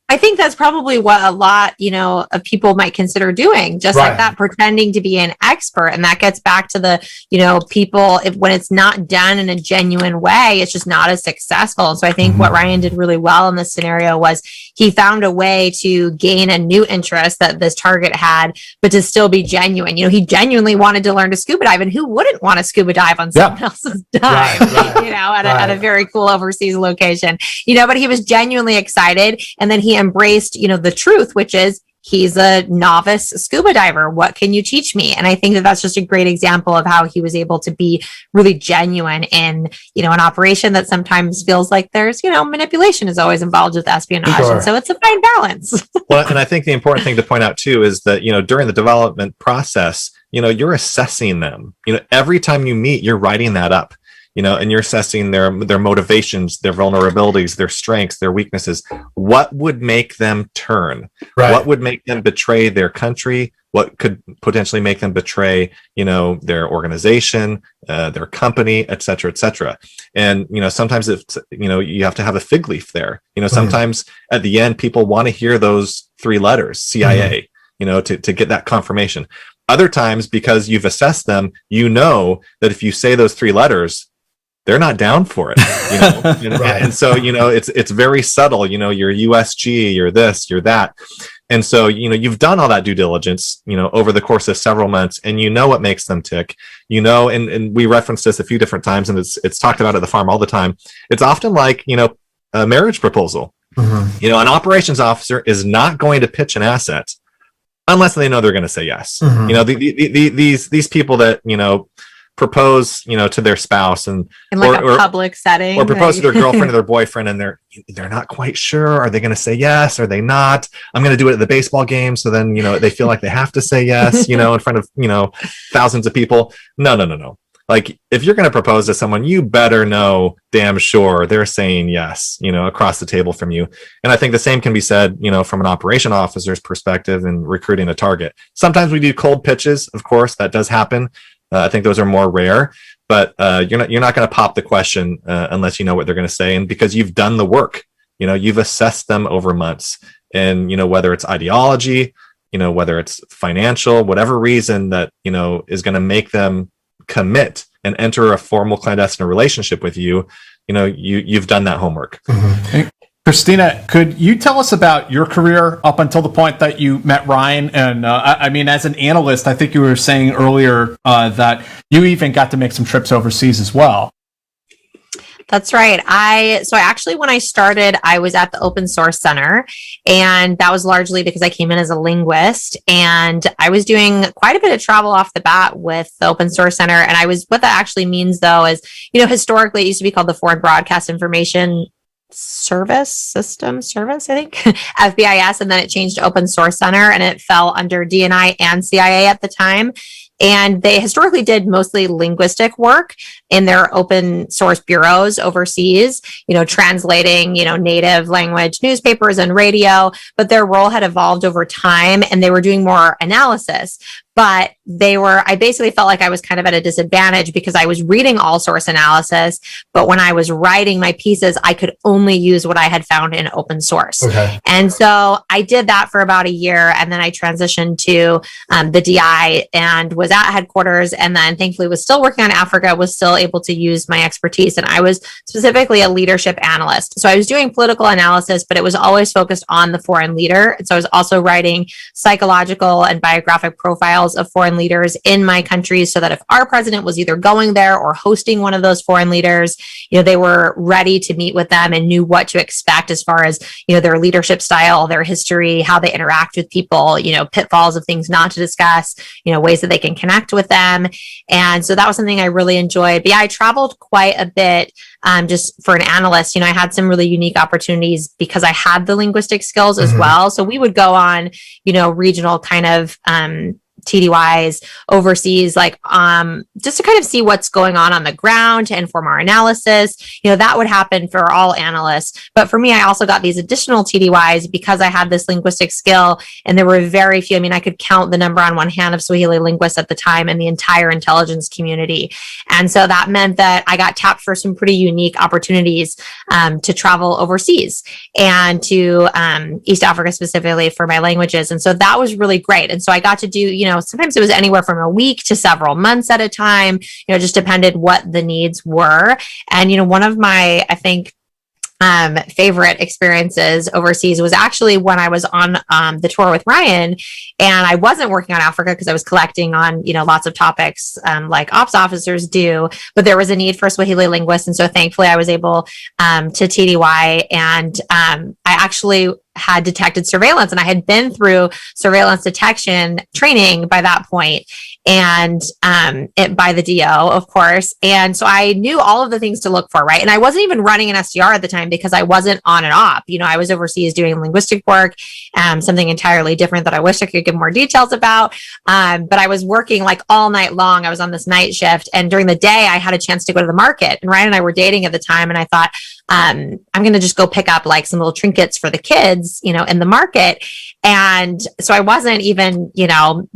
I think that's probably what a lot, of people might consider doing, just like that, pretending to be an expert. And that gets back to the, people, when it's not done in a genuine way, it's just not as successful. And so I think what Ryan did really well in this scenario was he found a way to gain a new interest that this target had, but to still be genuine. He genuinely wanted to learn to scuba dive, and who wouldn't want to scuba dive on someone else's dive, at a very cool overseas location, but he was genuinely excited. And then he embraced, the truth, which is he's a novice scuba diver. What can you teach me? And I think that that's just a great example of how he was able to be really genuine in, an operation that sometimes feels like there's, manipulation is always involved with espionage. Sure. And so it's a fine balance. Well, and I think the important thing to point out too is that, during the development process, you're assessing them. Every time you meet, you're writing that up. And you're assessing their motivations, their vulnerabilities, their strengths, their weaknesses. What would make them turn? Right. What would make them betray their country? What could potentially make them betray, their organization, their company, et cetera, et cetera. And, sometimes it's, you have to have a fig leaf there. Sometimes at the end, people want to hear those 3 letters, CIA, to get that confirmation. Other times, because you've assessed them, that if you say those 3 letters, they're not down for it, and so, it's very subtle, you're USG, you're this, you're that. And so, you've done all that due diligence, over the course of several months, and what makes them tick, and we referenced this a few different times, and it's talked about at the farm all the time. It's often like, a marriage proposal. Mm-hmm. An operations officer is not going to pitch an asset unless they know they're going to say yes. Mm-hmm. These people that, propose, to their spouse and in like a public setting, or propose to their girlfriend or their boyfriend, and they're not quite sure. Are they going to say yes? Are they not? I'm going to do it at the baseball game, so then they feel like they have to say yes, in front of thousands of people. No. Like, if you're going to propose to someone, you better know damn sure they're saying yes, across the table from you. And I think the same can be said, from an operation officer's perspective in recruiting a target. Sometimes we do cold pitches, of course, that does happen. I think those are more rare, but you're not going to pop the question unless you know what they're going to say, and because you've done the work, you've assessed them over months, and whether it's ideology, whether it's financial, whatever reason that is going to make them commit and enter a formal clandestine relationship with you, you've done that homework. Mm-hmm. Christina, could you tell us about your career up until the point that you met Ryan? And I mean, as an analyst, I think you were saying earlier that you even got to make some trips overseas as well. That's right. When I started, I was at the Open Source Center, and that was largely because I came in as a linguist, and I was doing quite a bit of travel off the bat with the Open Source Center. And what that actually means, though, is, historically it used to be called the Foreign Broadcast Information Service, I think, FBIS, and then it changed to Open Source Center, and it fell under DNI and CIA at the time. And they historically did mostly linguistic work in their open source bureaus overseas, translating, native language newspapers and radio, but their role had evolved over time and they were doing more analysis. But I basically felt like I was kind of at a disadvantage because I was reading all source analysis, but when I was writing my pieces, I could only use what I had found in open source. Okay. And so I did that for about a year, and then I transitioned to the DI and was at headquarters, and then thankfully was still working on Africa, was still able to use my expertise. And I was specifically a leadership analyst. So I was doing political analysis, but it was always focused on the foreign leader. And so I was also writing psychological and biographic profiles of foreign leaders in my countries, so that if our president was either going there or hosting one of those foreign leaders, they were ready to meet with them and knew what to expect as far as, their leadership style, their history, how they interact with people, pitfalls of things not to discuss, ways that they can connect with them. And so that was something I really enjoyed. But yeah, I traveled quite a bit. Just for an analyst, I had some really unique opportunities because I had the linguistic skills as well. So we would go on, regional kind of, TDYs overseas, like just to kind of see what's going on the ground to inform our analysis. That would happen for all analysts. But for me, I also got these additional TDYs because I had this linguistic skill, and there were very few. I mean, I could count the number on one hand of Swahili linguists at the time in the entire intelligence community. And so that meant that I got tapped for some pretty unique opportunities to travel overseas and to East Africa specifically for my languages. And so that was really great. And so I got to do, sometimes it was anywhere from a week to several months at a time, just depended what the needs were. And, one of my, I think, favorite experiences overseas was actually when I was on the tour with Ryan, and I wasn't working on Africa because I was collecting on lots of topics like ops officers do, but there was a need for Swahili linguists, and so thankfully I was able to TDY, and I actually had detected surveillance, and I had been through surveillance detection training by that point, and by the DO, of course. And so I knew all of the things to look for, right? And I wasn't even running an SDR at the time because I wasn't on an op. I was overseas doing linguistic work, something entirely different that I wish I could give more details about. But I was working like all night long. I was on this night shift, and during the day I had a chance to go to the market, and Ryan and I were dating at the time. And I thought, I'm going to just go pick up like some little trinkets for the kids, in the market. And so I wasn't even,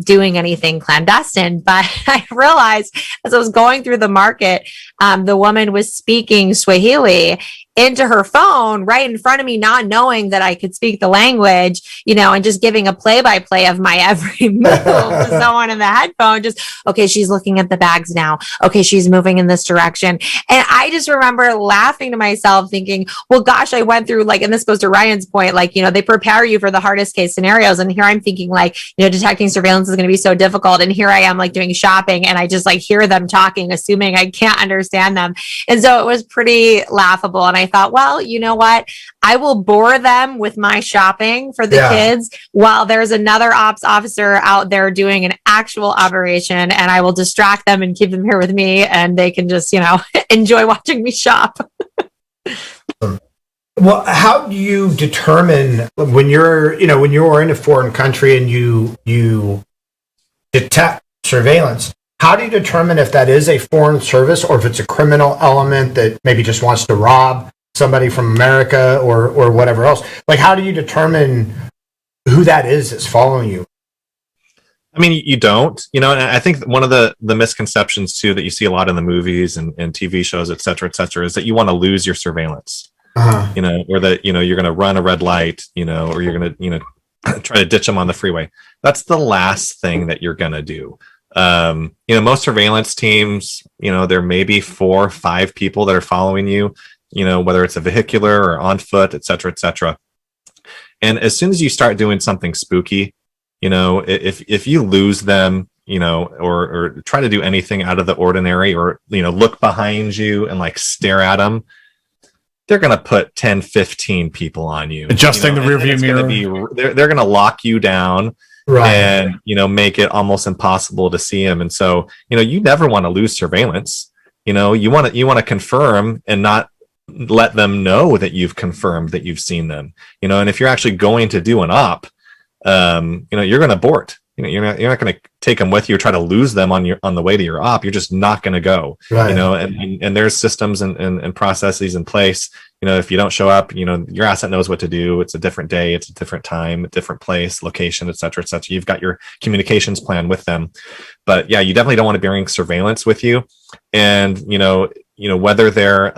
doing anything clandestine, but I realized as I was going through the market, the woman was speaking Swahili into her phone right in front of me, not knowing that I could speak the language, and just giving a play-by-play of my every move to someone in the headphone. Just, okay, she's looking at the bags now. Okay, she's moving in this direction. And I just remember laughing to myself thinking, well, gosh, I went through and this goes to Ryan's point, they prepare you for the hardest case scenarios. And here I'm thinking detecting surveillance is going to be so difficult. And here I am doing shopping, and I just hear them talking, assuming I can't understand them. And so it was pretty laughable. And I thought, well, you know what? I will bore them with my shopping for the kids while there's another ops officer out there doing an actual operation, and I will distract them and keep them here with me, and they can just, enjoy watching me shop. Well, how do you determine when you're in a foreign country and you detect surveillance? How do you determine if that is a foreign service or if it's a criminal element that maybe just wants to rob somebody from America or whatever else? How do you determine who that is that's following you? I mean, you don't, and I think one of the misconceptions too that you see a lot in the movies and TV shows, et cetera, is that you want to lose your surveillance, or that, you're going to run a red light, or you're going to, try to ditch them on the freeway. That's the last thing that you're going to do. Most surveillance teams, there may be 4 or 5 people that are following you, whether it's a vehicular or on foot, et cetera, et cetera. And as soon as you start doing something spooky, if you lose them, or try to do anything out of the ordinary, or, look behind you and like stare at them, they're going to put 10, 15 people on you. Adjusting the rearview mirror. They're going to lock you down. Right. And, make it almost impossible to see them. And so, you never want to lose surveillance. You want to confirm and not let them know that you've confirmed that you've seen them, and if you're actually going to do an op, you're going to abort. You're not going to take them with you or try to lose them on the way to your op. You're just not going to go, right. And there's systems and processes in place. If you don't show up, your asset knows what to do. It's a different day, it's a different time, a different place, location, et cetera, et cetera. You've got your communications plan with them. But yeah, you definitely don't want to bring surveillance with you. And, whether they're,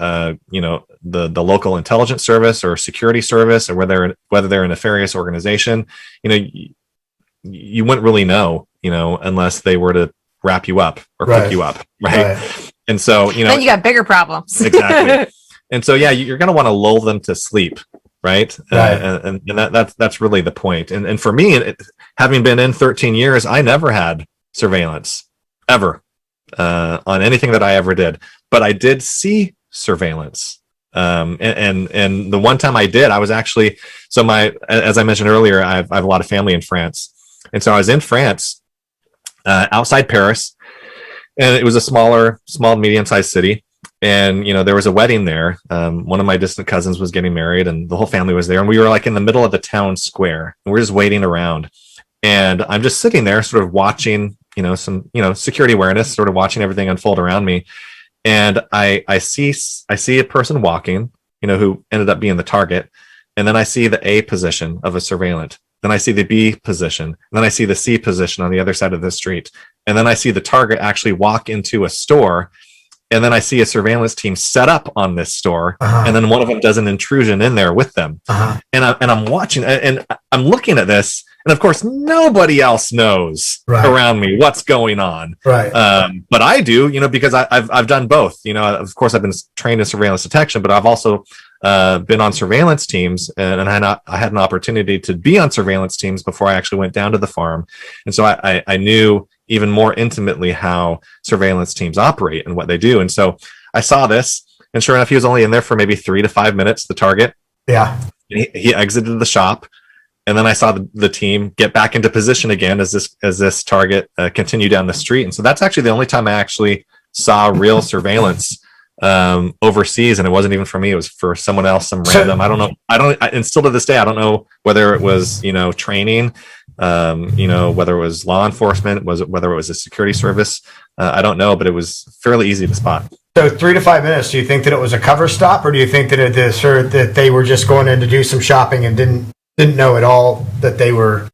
the local intelligence service or security service, or whether they're a nefarious organization, you wouldn't really know, unless they were to wrap you up or right. pick you up. Right. And so, then you got bigger problems. Exactly. And so, yeah, you're going to want to lull them to sleep. Right. And that's really the point. And for me, having been in 13 years, I never had surveillance ever on anything that I ever did, but I did see surveillance. And the one time I did, I was actually, as I mentioned earlier, I have a lot of family in France. And so I was in France, outside Paris, and it was a small, medium-sized city. And, there was a wedding there. One of my distant cousins was getting married, and the whole family was there. And we were like in the middle of the town square, and we're just waiting around. And I'm just sitting there sort of watching, some, security awareness, sort of watching everything unfold around me. And I see a person walking, who ended up being the target. And then I see the A position of a surveillant. Then I see the B position. And then I see the C position on the other side of the street. And then I see the target actually walk into a store. And then I see a surveillance team set up on this store. Uh-huh. And then one of them does an intrusion in there with them. Uh-huh. And I'm watching, and I'm looking at this. And of course, nobody else knows around me what's going on. Right. But I do, because I've done both. Of course, I've been trained in surveillance detection, but I've also been on surveillance teams, and I had an opportunity to be on surveillance teams before I actually went down to the farm. And so I knew even more intimately how surveillance teams operate and what they do. And so I saw this, and sure enough, he was only in there for maybe 3 to 5 minutes, the target. Yeah. He exited the shop. And then I saw the team get back into position again as this target continued down the street. And so that's actually the only time I actually saw real surveillance overseas, and it wasn't even for me. It was for someone else, some random. And still to this day, I don't know whether it was training, whether it was law enforcement, whether it was a security service. I don't know, but it was fairly easy to spot. So 3 to 5 minutes. Do you think that it was a cover stop, or do you think that that they were just going in to do some shopping and didn't know at all that they were?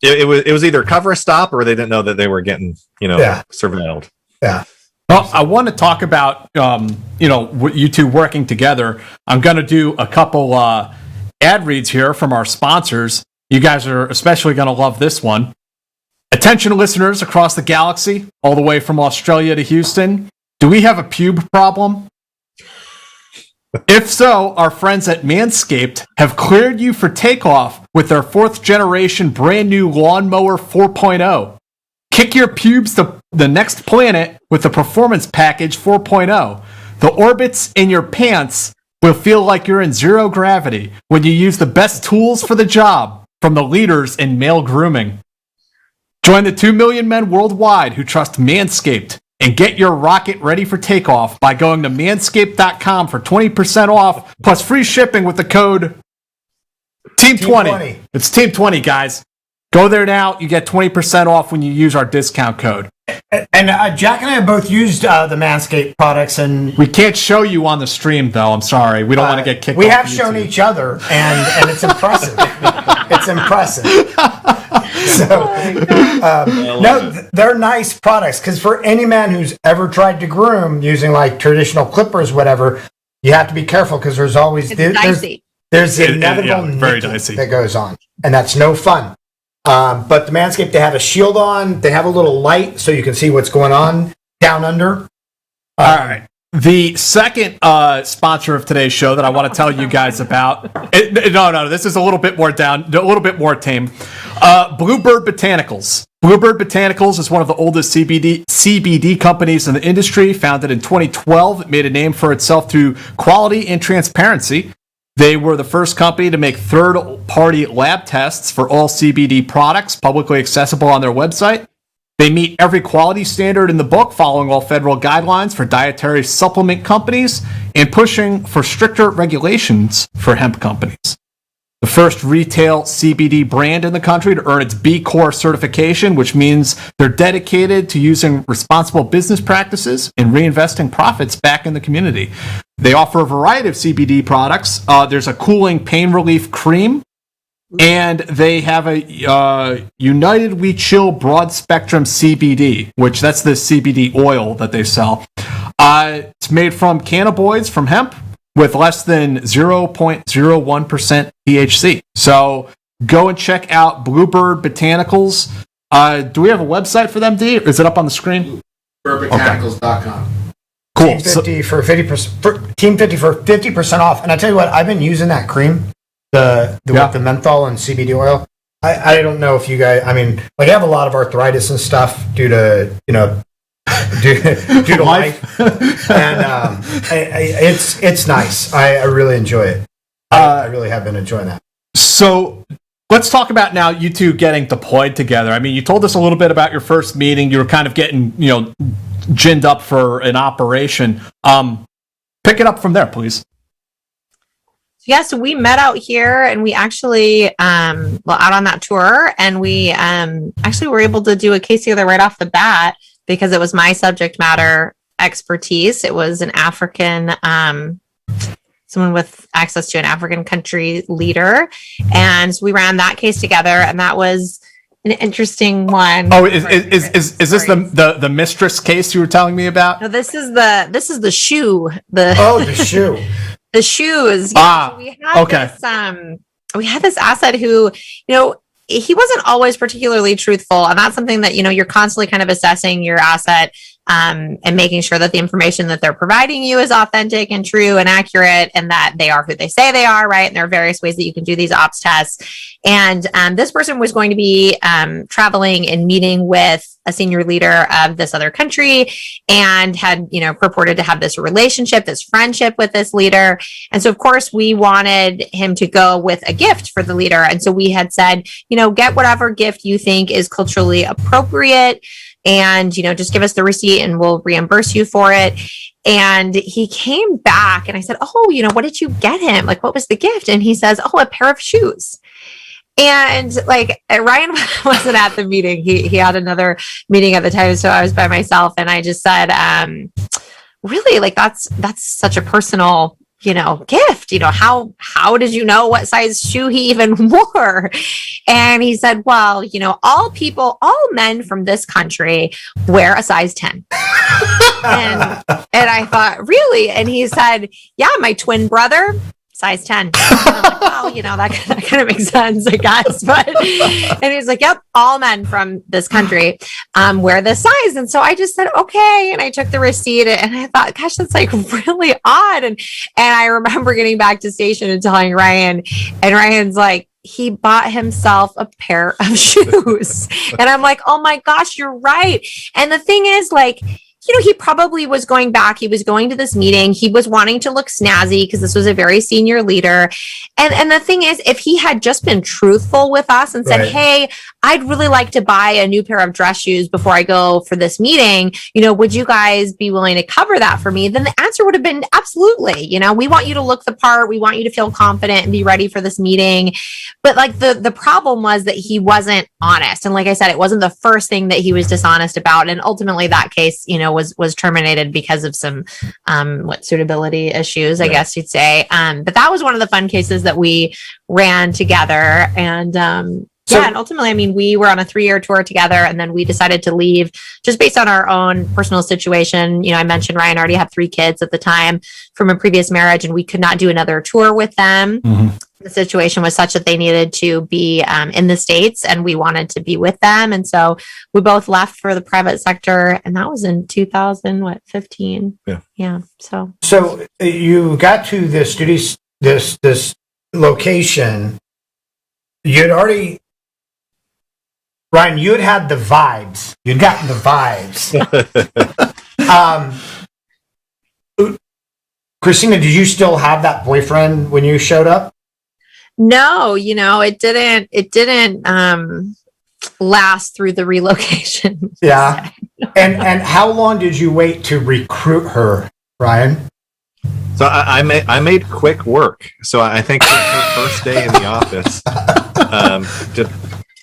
It was either cover stop, or they didn't know that they were getting surveilled. Yeah. Well, I want to talk about you two working together. I'm going to do a couple ad reads here from our sponsors. You guys are especially going to love this one. Attention listeners across the galaxy, all the way from Australia to Houston. Do we have a pube problem? If so, our friends at Manscaped have cleared you for takeoff with their 4th generation brand new Lawnmower 4.0. Kick your pubes to the next planet with the Performance Package 4.0. The orbits in your pants will feel like you're in zero gravity when you use the best tools for the job from the leaders in male grooming. Join the 2 million men worldwide who trust Manscaped and get your rocket ready for takeoff by going to manscaped.com for 20% off plus free shipping with the code Team20. It's Team20, guys. Go there now. You get 20% off when you use our discount code. And Jack and I have both used the Manscaped products, and we can't show you on the stream, though. I'm sorry. We don't want to get kicked off. We have shown each other, and it's impressive. It's impressive. So, no, they're nice products, because for any man who's ever tried to groom using like traditional clippers, whatever, you have to be careful, because there's always there's inevitable nicking that goes on, and that's no fun. But the Manscaped, they have a shield on. They have a little light so you can see what's going on down under. All right. The second sponsor of today's show that I want to tell you guys about. No, this is a little bit more tame. Bluebird Botanicals. Bluebird Botanicals is one of the oldest CBD companies in the industry. Founded in 2012, it made a name for itself through quality and transparency. They were the first company to make third-party lab tests for all CBD products publicly accessible on their website. They meet every quality standard in the book, following all federal guidelines for dietary supplement companies and pushing for stricter regulations for hemp companies. The first retail CBD brand in the country to earn its B Corp certification, which means they're dedicated to using responsible business practices and reinvesting profits back in the community. They offer a variety of CBD products. There's a cooling pain relief cream, and they have a United We Chill broad spectrum CBD, which that's the CBD oil that they sell. It's made from cannabinoids from hemp with less than 0.01% THC. So go and check out Bluebird Botanicals. Do we have a website for them, D? Is it up on the screen? BluebirdBotanicals.com. Cool. Team 50 for 50%. Team 50 for 50% off. And I tell you what, I've been using that cream, with the menthol and CBD oil. I don't know if you guys. I mean, like I have a lot of arthritis and stuff due to due to life, and it's nice. I really enjoy it. I really have been enjoying that. So let's talk about now you two getting deployed together. I mean, you told us a little bit about your first meeting. You were kind of getting ginned up for an operation. Pick it up from there, please. Yeah, so we met out here and we actually, out on that tour, and we actually were able to do a case together right off the bat because it was my subject matter expertise. It was an African, someone with access to an African country leader. And so we ran that case together, and that was an interesting one. Oh, is this the mistress case you were telling me about? No, this is the shoe. The shoe. The shoes. Yeah. We had this asset who, he wasn't always particularly truthful. And that's something that, you're constantly kind of assessing your asset and making sure that the information that they're providing you is authentic and true and accurate, and that they are who they say they are, right? And there are various ways that you can do these ops tests. And this person was going to be traveling and meeting with a senior leader of this other country, and had, purported to have this relationship, this friendship with this leader. And so, of course, we wanted him to go with a gift for the leader. And so we had said, get whatever gift you think is culturally appropriate, and, just give us the receipt and we'll reimburse you for it. And he came back and I said, what did you get him? Like, what was the gift? And he says, a pair of shoes. And Ryan wasn't at the meeting. He had another meeting at the time. So I was by myself, and I just said, really, that's such a personal, gift. How did you know what size shoe he even wore? And he said, well, all men from this country wear a size 10. and I thought, really? And he said, yeah, my twin brother, size 10. And I'm like, well, that kind of makes sense, I guess. But, and he's like, yep, all men from this country wear this size. And so I just said, okay. And I took the receipt, and I thought, gosh, that's really odd. And I remember getting back to station and telling Ryan, and Ryan's like, he bought himself a pair of shoes. And I'm like, oh my gosh, you're right. And the thing is, he probably was going back. He was going to this meeting. He was wanting to look snazzy because this was a very senior leader. And the thing is, if he had just been truthful with us and said, right, hey, I'd really like to buy a new pair of dress shoes before I go for this meeting, would you guys be willing to cover that for me? Then the answer would have been absolutely. We want you to look the part. We want you to feel confident and be ready for this meeting. But the problem was that he wasn't honest. And like I said, it wasn't the first thing that he was dishonest about. And ultimately that case, was terminated because of some suitability issues, I guess you'd say. But that was one of the fun cases that we ran together. And Yeah, and ultimately, I mean, we were on a 3-year tour together, and then we decided to leave just based on our own personal situation. You know, I mentioned Ryan already had 3 kids at the time from a previous marriage, and we could not do another tour with them. The situation was such that they needed to be in the States, and we wanted to be with them. And so we both left for the private sector, and that was in 2015. Yeah. So you got to this studies, this location. You'd already, Ryan, you'd had the vibes. You'd gotten the vibes. Christina, did you still have that boyfriend when you showed up? no, you know, it didn't last through the relocation. Yeah. And how long did you wait to recruit her, Ryan? So I made quick work. So I think her first day in the office,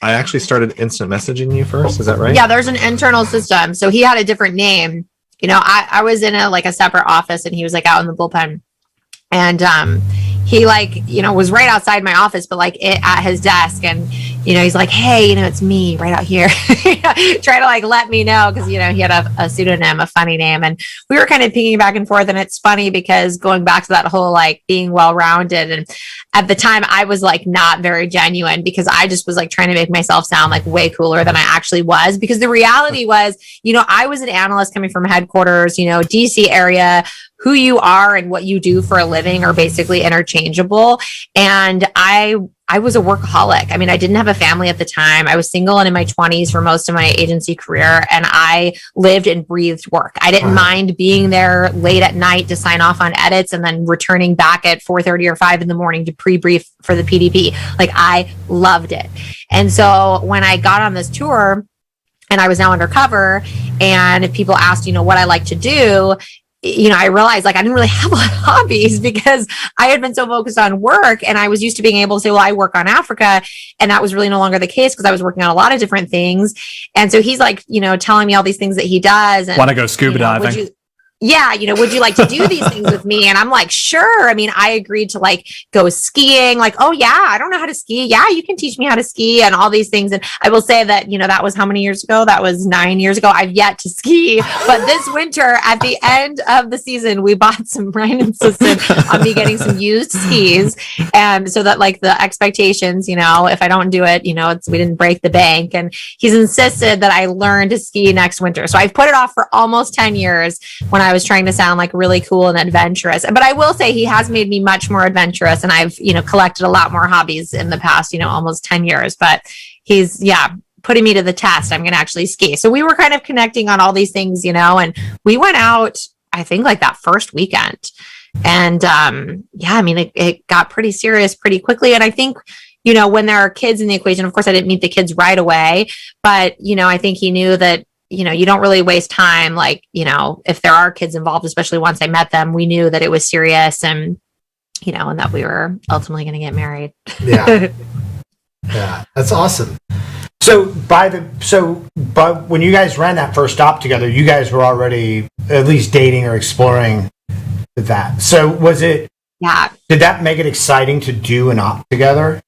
I actually started instant messaging you first. Is that right? Yeah, there's an internal system. So he had a different name. You know, I was in a separate office, and he was like out in the bullpen. And he was right outside my office, but at his desk, and he's like, hey, it's me right out here. Try to let me know, because he had a pseudonym, a funny name, and we were kind of pinging back and forth. And it's funny because going back to that whole being well-rounded, and at the time I was not very genuine, because I just was trying to make myself sound way cooler than I actually was, because the reality was, I was an analyst coming from headquarters, DC area. Who you are and what you do for a living are basically interchangeable. And I was a workaholic. I mean, I didn't have a family at the time. I was single and in my 20s for most of my agency career. And I lived and breathed work. I didn't mind being there late at night to sign off on edits, and then returning back at 4:30 or 5 in the morning to pre-brief for the PDP. I loved it. And so when I got on this tour and I was now undercover, and people asked, what I like to do, I realized I didn't really have a lot of hobbies, because I had been so focused on work, and I was used to being able to say, well, I work on Africa. And that was really no longer the case, because I was working on a lot of different things. And so he's telling me all these things that he does. And want to go scuba diving? Would you like to do these things with me? And I'm like, sure. I mean, I agreed to go skiing. Oh yeah, I don't know how to ski. Yeah, you can teach me how to ski, and all these things. And I will say that, that was how many years ago? That was 9 years ago. I've yet to ski, but this winter at the end of the season, we bought some, Ryan insisted on me getting some used skis. And so that the expectations, if I don't do it, we didn't break the bank. And he's insisted that I learn to ski next winter. So I've put it off for almost 10 years when I was trying to sound really cool and adventurous. But I will say he has made me much more adventurous, and I've, collected a lot more hobbies in the past, almost 10 years, but he's, putting me to the test. I'm going to actually ski. So we were kind of connecting on all these things, and we went out, I think that first weekend. And it got pretty serious pretty quickly. And I think, when there are kids in the equation, of course, I didn't meet the kids right away, but, I think he knew that, you don't really waste time. If there are kids involved, especially once I met them, we knew that it was serious, and, and that we were ultimately going to get married. Yeah. Yeah. That's awesome. So but when you guys ran that first stop together, you guys were already at least dating or exploring that. So was it, did that make it exciting to do an op together?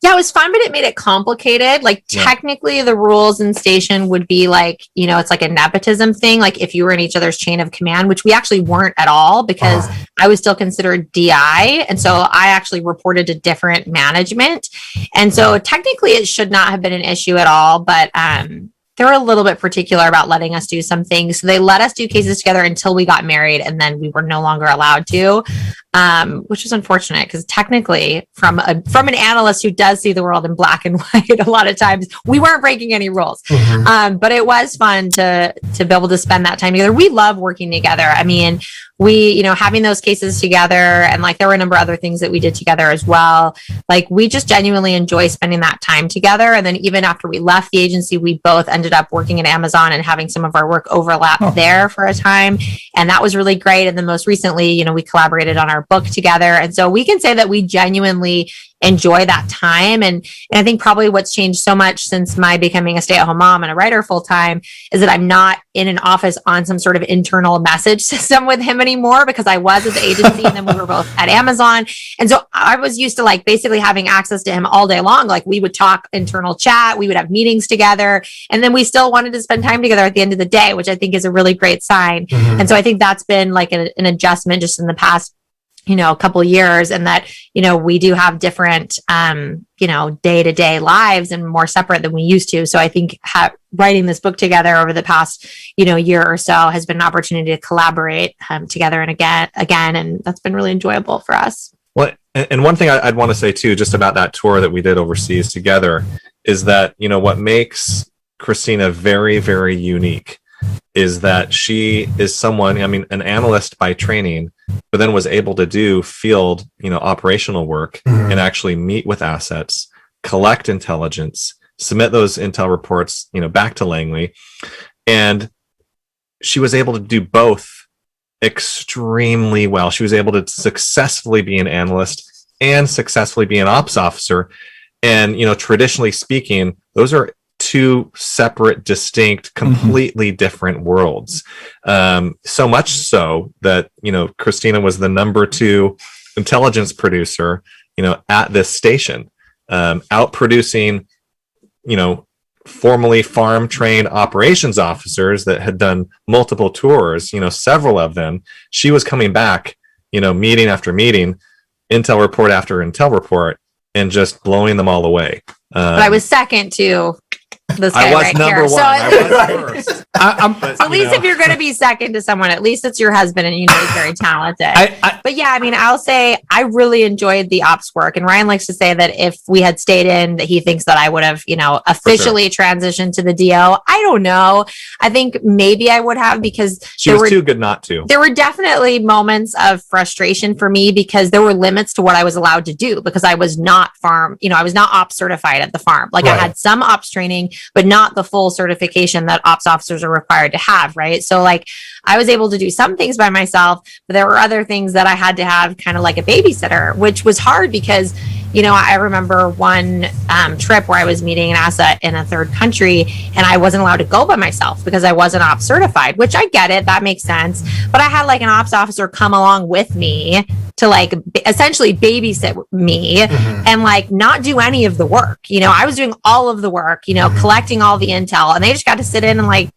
Yeah, it was fun, but it made it complicated. Technically, the rules in station would be it's a nepotism thing. If you were in each other's chain of command, which we actually weren't at all, because I was still considered DI. And so I actually reported to different management. And so technically it should not have been an issue at all. But they were a little bit particular about letting us do some things. So they let us do cases together until we got married, and then we were no longer allowed to, which is unfortunate, because technically from an analyst who does see the world in black and white, a lot of times we weren't breaking any rules. But it was fun to be able to spend that time together. We love working together. I mean, we, having those cases together, and there were a number of other things that we did together as well. We just genuinely enjoy spending that time together. And then even after we left the agency, we both ended up working at Amazon and having some of our work overlap there for a time. And that was really great. And then most recently, we collaborated on our book together. And so we can say that we genuinely enjoy that time. And I think probably what's changed so much since my becoming a stay-at-home mom and a writer full time is that I'm not in an office on some sort of internal message system with him anymore, because I was at the agency and then we were both at Amazon. And so I was used to like basically having access to him all day long. Like we would talk internal chat, we would have meetings together, and then we still wanted to spend time together at the end of the day, which I think is a really great sign. Mm-hmm. And so I think that's been like an adjustment just in the past a couple of years, and that, we do have different, day-to-day lives and more separate than we used to. So I think writing this book together over the past, year or so has been an opportunity to collaborate together and again, and that's been really enjoyable for us. Well, and one thing I'd want to say too, just about that tour that we did overseas together, is that, what makes Christina very, very unique is that she is someone, an analyst by training, but then was able to do field, operational work and actually meet with assets, collect intelligence, submit those intel reports, back to Langley. And she was able to do both extremely well. She was able to successfully be an analyst and successfully be an ops officer. And, traditionally speaking, those are two separate, distinct, completely different worlds. So much so that, Christina was the number 2 intelligence producer, at this station, out producing, formerly farm trained operations officers that had done multiple tours, several of them. She was coming back, meeting after meeting, intel report after intel report, and just blowing them all away. But I was second to this guy I was right number here. one. I was first. At least if you're going to be second to someone, at least it's your husband and he's very talented. But yeah, I'll say I really enjoyed the ops work. And Ryan likes to say that if we had stayed in, that he thinks that I would have, officially transitioned to the DO. I don't know. I think maybe I would have, because she was too good not to. There were definitely moments of frustration for me because there were limits to what I was allowed to do, because I was not I was not ops certified at the farm. Like I had some ops training, but not the full certification that ops officers are required to have, right? So like I was able to do some things by myself, but there were other things that I had to have kind of like a babysitter, which was hard because, I remember one trip where I was meeting an asset in a third country and I wasn't allowed to go by myself because I wasn't ops certified, which I get it. That makes sense. But I had like an ops officer come along with me to like essentially babysit me and like not do any of the work. I was doing all of the work, collecting all the intel, and they just got to sit in and like,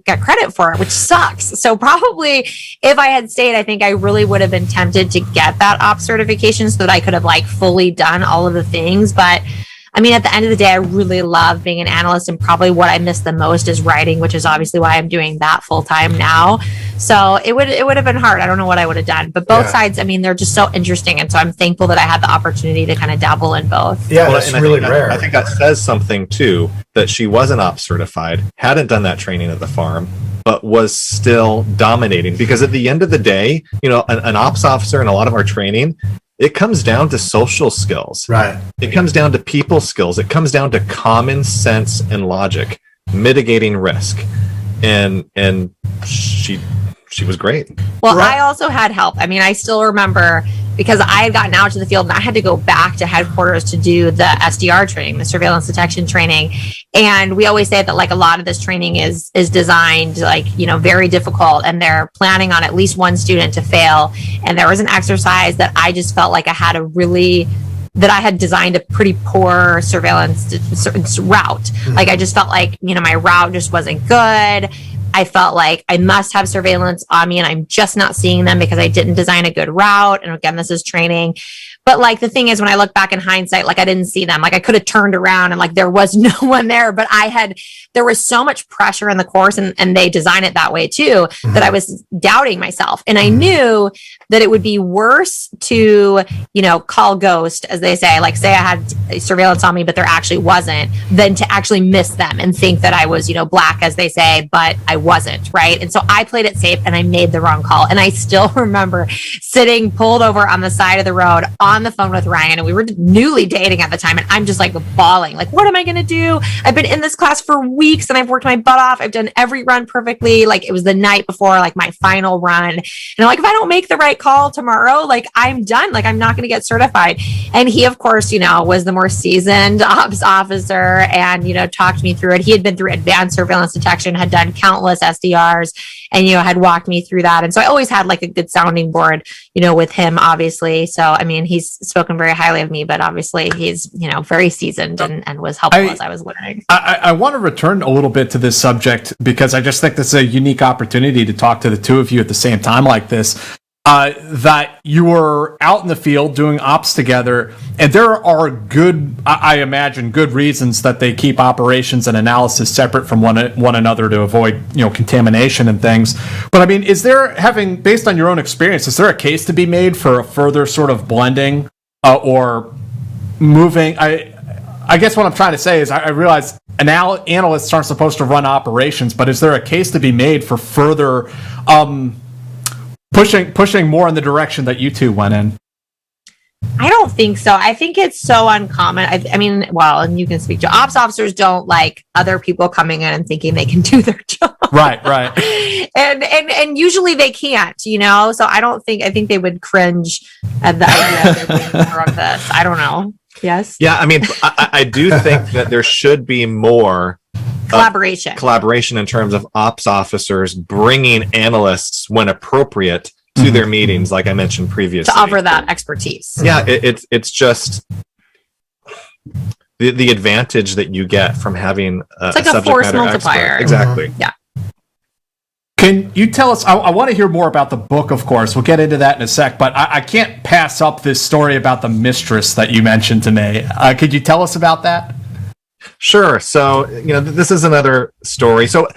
get credit for it, which sucks. So probably if I had stayed, I think I really would have been tempted to get that ops certification so that I could have like fully done all of the things. But at the end of the day, I really love being an analyst, and probably what I miss the most is writing, which is obviously why I'm doing that full time now. So it would have been hard. I don't know what I would have done, but both sides, they're just so interesting. And so I'm thankful that I had the opportunity to kind of dabble in both. Yeah, that's really rare. I think that says something too, that she wasn't ops certified, hadn't done that training at the farm, but was still dominating. Because at the end of the day, an ops officer in a lot of our training, it comes down to social skills. Right. It comes down to people skills. It comes down to common sense and logic, mitigating risk. And she was great. Well, I also had help. I still remember, because I had gotten out to the field and I had to go back to headquarters to do the SDR training, the surveillance detection training. And we always say that like a lot of this training is designed like, very difficult, and they're planning on at least one student to fail. And there was an exercise that I just felt like I had designed a pretty poor surveillance route. Like I just felt like, my route just wasn't good. I felt like I must have surveillance on me and I'm just not seeing them because I didn't design a good route. And again, this is training. But like the thing is, when I look back in hindsight, like I didn't see them. Like I could have turned around and like there was no one there, but there was so much pressure in the course, and they design it that way too, that I was doubting myself. And I knew that it would be worse to, call ghost, as they say, like say I had surveillance on me, but there actually wasn't, than to actually miss them and think that I was, black, as they say, but I wasn't, right? And so I played it safe and I made the wrong call. And I still remember sitting pulled over on the side of the road on on the phone with Ryan, and we were newly dating at the time, and I'm just like bawling, like, what am I going to do? I've been in this class for weeks and I've worked my butt off. I've done every run perfectly. Like, it was the night before like my final run. And I'm like, if I don't make the right call tomorrow, like, I'm done. Like, I'm not going to get certified. And he, of course, was the more seasoned ops officer and, talked me through it. He had been through advanced surveillance detection, had done countless SDRs, and, had walked me through that. And so I always had like a good sounding board, with him, obviously. So, I mean, he's spoken very highly of me, but obviously he's, very seasoned and was helpful as I was learning. I want to return a little bit to this subject because I just think this is a unique opportunity to talk to the two of you at the same time like this. That you were out in the field doing ops together, and there are I imagine, good reasons that they keep operations and analysis separate from one another to avoid, contamination and things. But I mean, based on your own experience, is there a case to be made for a further sort of blending or moving? I guess what I'm trying to say is I realize analysts aren't supposed to run operations, but is there a case to be made for further pushing more in the direction that you two went in? I don't think so. I think it's so uncommon. I mean, and you can speak to ops officers don't like other people coming in and thinking they can do their job. Right. And usually they can't, So I think they would cringe at the idea of there being more of this. I don't know. Yes. Yeah. I mean, I do think that there should be more collaboration in terms of ops officers bringing analysts when appropriate to their meetings, like I mentioned previously, to offer that expertise. Yeah, it's just the advantage that you get from having it's like a force multiplier. Expert. Exactly. Yeah. Can you tell us? I want to hear more about the book, of course. We'll get into that in a sec, but I can't pass up this story about the mistress that you mentioned to me. Could you tell us about that? Sure. So, this is another story. So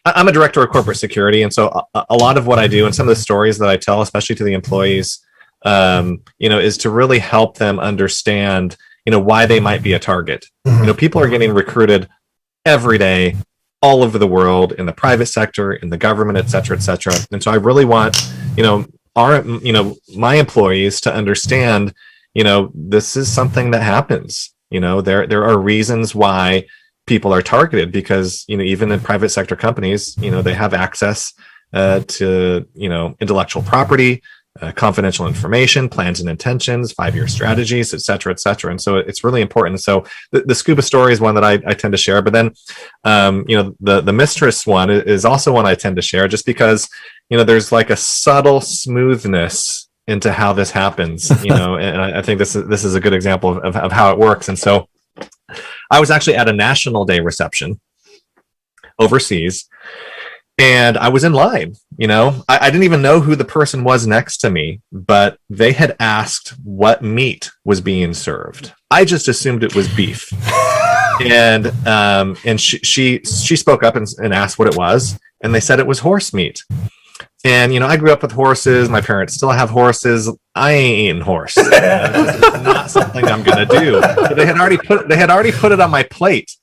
I'm a director of corporate security. And so a lot of what I do and some of the stories that I tell, especially to the employees, is to really help them understand, why they might be a target. People are getting recruited every day, all over the world, in the private sector, in the government, et cetera, et cetera. And so I really want, my employees to understand, this is something that happens. There are reasons why people are targeted because, even in private sector companies, they have access to, intellectual property, confidential information, plans and intentions, 5-year strategies, et cetera, et cetera. And so it's really important. So the SCUBA story is one that I tend to share, but then, the mistress one is also one I tend to share just because, there's like a subtle smoothness into how this happens, and I think this is a good example of how it works. And so I was actually at a National Day reception overseas, and I was in line. I didn't even know who the person was next to me, but they had asked what meat was being served. I just assumed it was beef. And she spoke up and asked what it was, and they said it was horse meat. And, I grew up with horses. My parents still have horses. I ain't eating horse. It's not something I'm going to do. But they had already put it on my plate.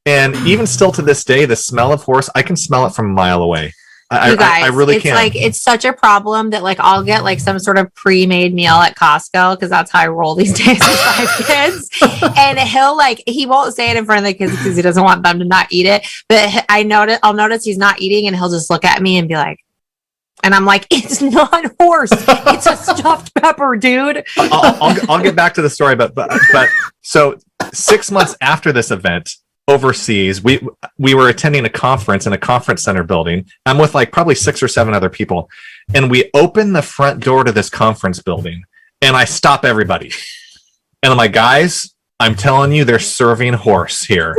And even still to this day, the smell of horse, I can smell it from a mile away. I really can't. Like, it's such a problem that like I'll get like some sort of pre-made meal at Costco because that's how I roll these days with my kids. And he won't say it in front of the kids because he doesn't want them to not eat it. But I'll notice he's not eating, and he'll just look at me and be like, and I'm like, it's not horse. It's a stuffed pepper, dude. I'll get back to the story, but so 6 months after this event overseas, we were attending a conference in a conference center building. I'm with like probably 6 or 7 other people, and we open the front door to this conference building, and I stop everybody, and I'm like, guys, I'm telling you, they're serving horse here.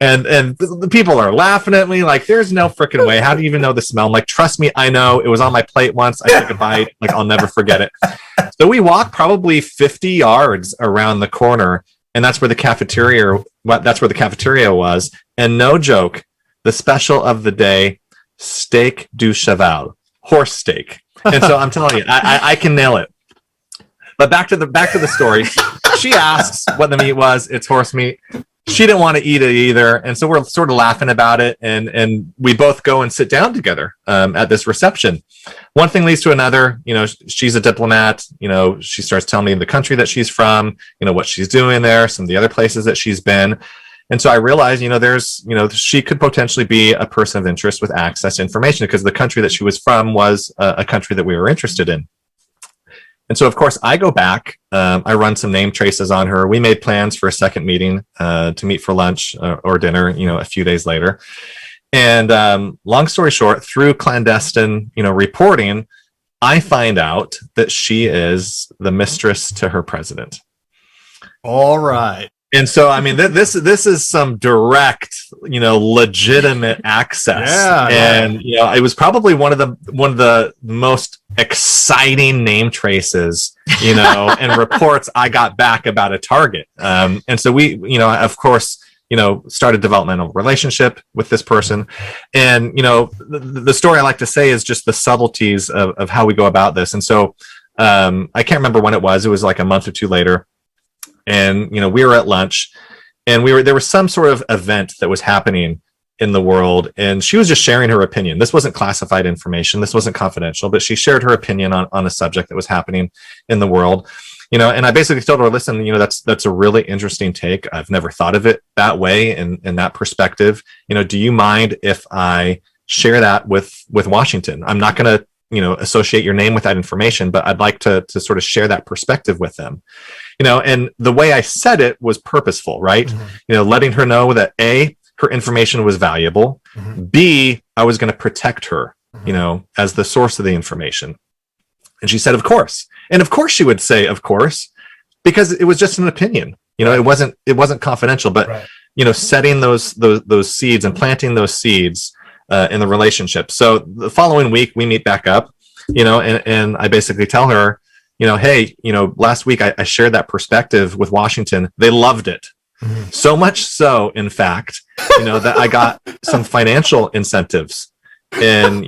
And the people are laughing at me like, there's no freaking way. How do you even know the smell? I'm like, trust me, I know. It was on my plate once. I took a bite. Like, I'll never forget it. So we walked probably 50 yards around the corner, and that's where the cafeteria was. And no joke, the special of the day, steak du cheval, horse steak. And so I'm telling you, I can nail it. But back to the story. She asks what the meat was. It's horse meat. she didn't want to eat it either. And so we're sort of laughing about it. And we both go and sit down together at this reception. One thing leads to another. She's a diplomat. She starts telling me the country that she's from, what she's doing there, some of the other places that she's been. And so I realized, she could potentially be a person of interest with access to information because the country that she was from was a country that we were interested in. And so, of course, I go back. I run some name traces on her. We made plans for a second meeting to meet for lunch or dinner, a few days later. And long story short, through clandestine, reporting, I find out that she is the mistress to her president. All right. And so, I mean, this is some direct, legitimate access. And it was probably one of the most exciting name traces, and reports I got back about a target. And so we, of course, started developmental relationship with this person. And, the story I like to say is just the subtleties of how we go about this. And so I can't remember when it was like a month or two later. And, we were at lunch and there was some sort of event that was happening in the world. And she was just sharing her opinion. This wasn't classified information. This wasn't confidential, but she shared her opinion on a subject that was happening in the world. And I basically told her, listen, that's a really interesting take. I've never thought of it that way in that perspective. Do you mind if I share that with Washington? I'm not going to, associate your name with that information, but I'd like to sort of share that perspective with them. And the way I said it was purposeful, right? Mm-hmm. Letting her know that A, her information was valuable. Mm-hmm. B, I was going to protect her, mm-hmm. As the source of the information. And she said, of course. And of course she would say, of course, because it was just an opinion. It wasn't confidential, but, right. Setting those seeds and planting those seeds in the relationship. So the following week we meet back up, and I basically tell her, hey, last week I shared that perspective with Washington. They loved it. Mm-hmm. So much so, in fact, that I got some financial incentives. And,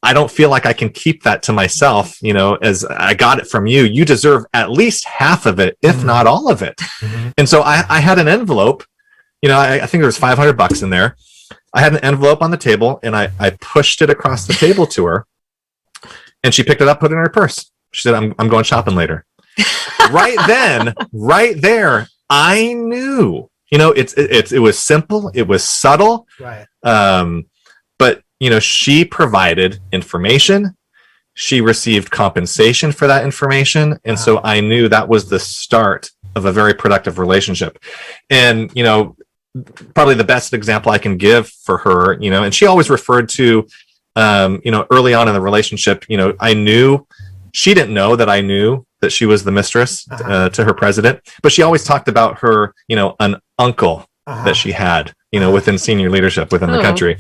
I don't feel like I can keep that to myself, as I got it from you. You deserve at least half of it, if mm-hmm. not all of it. Mm-hmm. And so I had an envelope, I think there was $500 in there. I had an envelope on the table and I pushed it across the table to her and she picked it up, put it in her purse. She said, I'm going shopping later. Right there, I knew, it was simple. It was subtle. Right. But, she provided information. She received compensation for that information. And so I knew that was the start of a very productive relationship. And, probably the best example I can give for her, and she always referred to, early on in the relationship, I knew she didn't know that I knew that she was the mistress to her president, but she always talked about her, an uncle that she had, within senior leadership within the country.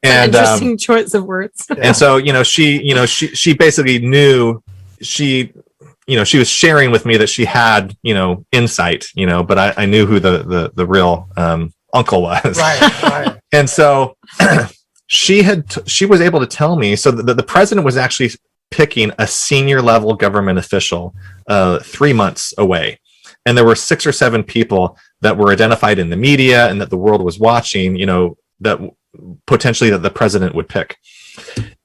And interesting choice of words. And so, she basically knew she was sharing with me that she had, insight, but I knew who the real uncle was. Right. And so she was able to tell me, so the president was actually picking a senior level government official 3 months away. And there were 6 or 7 people that were identified in the media and that the world was watching, that potentially that the president would pick.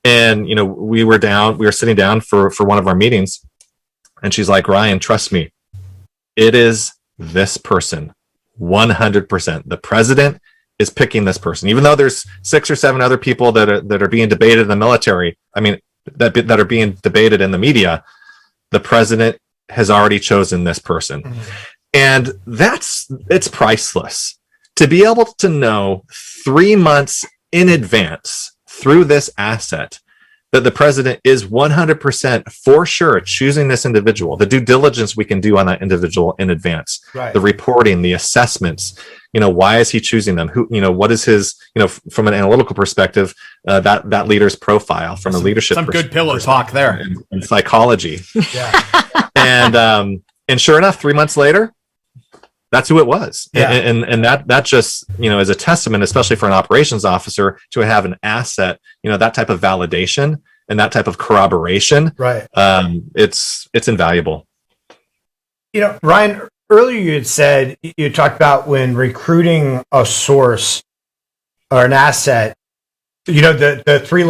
And, we were sitting down for one of our meetings. And she's like, Ryan, trust me, it is this person, 100%. The president is picking this person, even though there's 6 or 7 other people that are being debated in the military. I mean, that are being debated in the media. The president has already chosen this person. Mm-hmm. And it's priceless to be able to know 3 months in advance through this asset that the president is 100% for sure choosing this individual. The due diligence we can do on that individual in advance, right. The reporting, the assessments, why is he choosing them? Who, what is his, from an analytical perspective, that leader's profile from a leadership some good pillow talk there and psychology. Yeah. And sure enough, 3 months later, that's who it was. Yeah. And that just, is a testament, especially for an operations officer, to have an asset, that type of validation and that type of corroboration. Right. It's invaluable. Ryan, earlier you had said, you talked about when recruiting a source or an asset, the three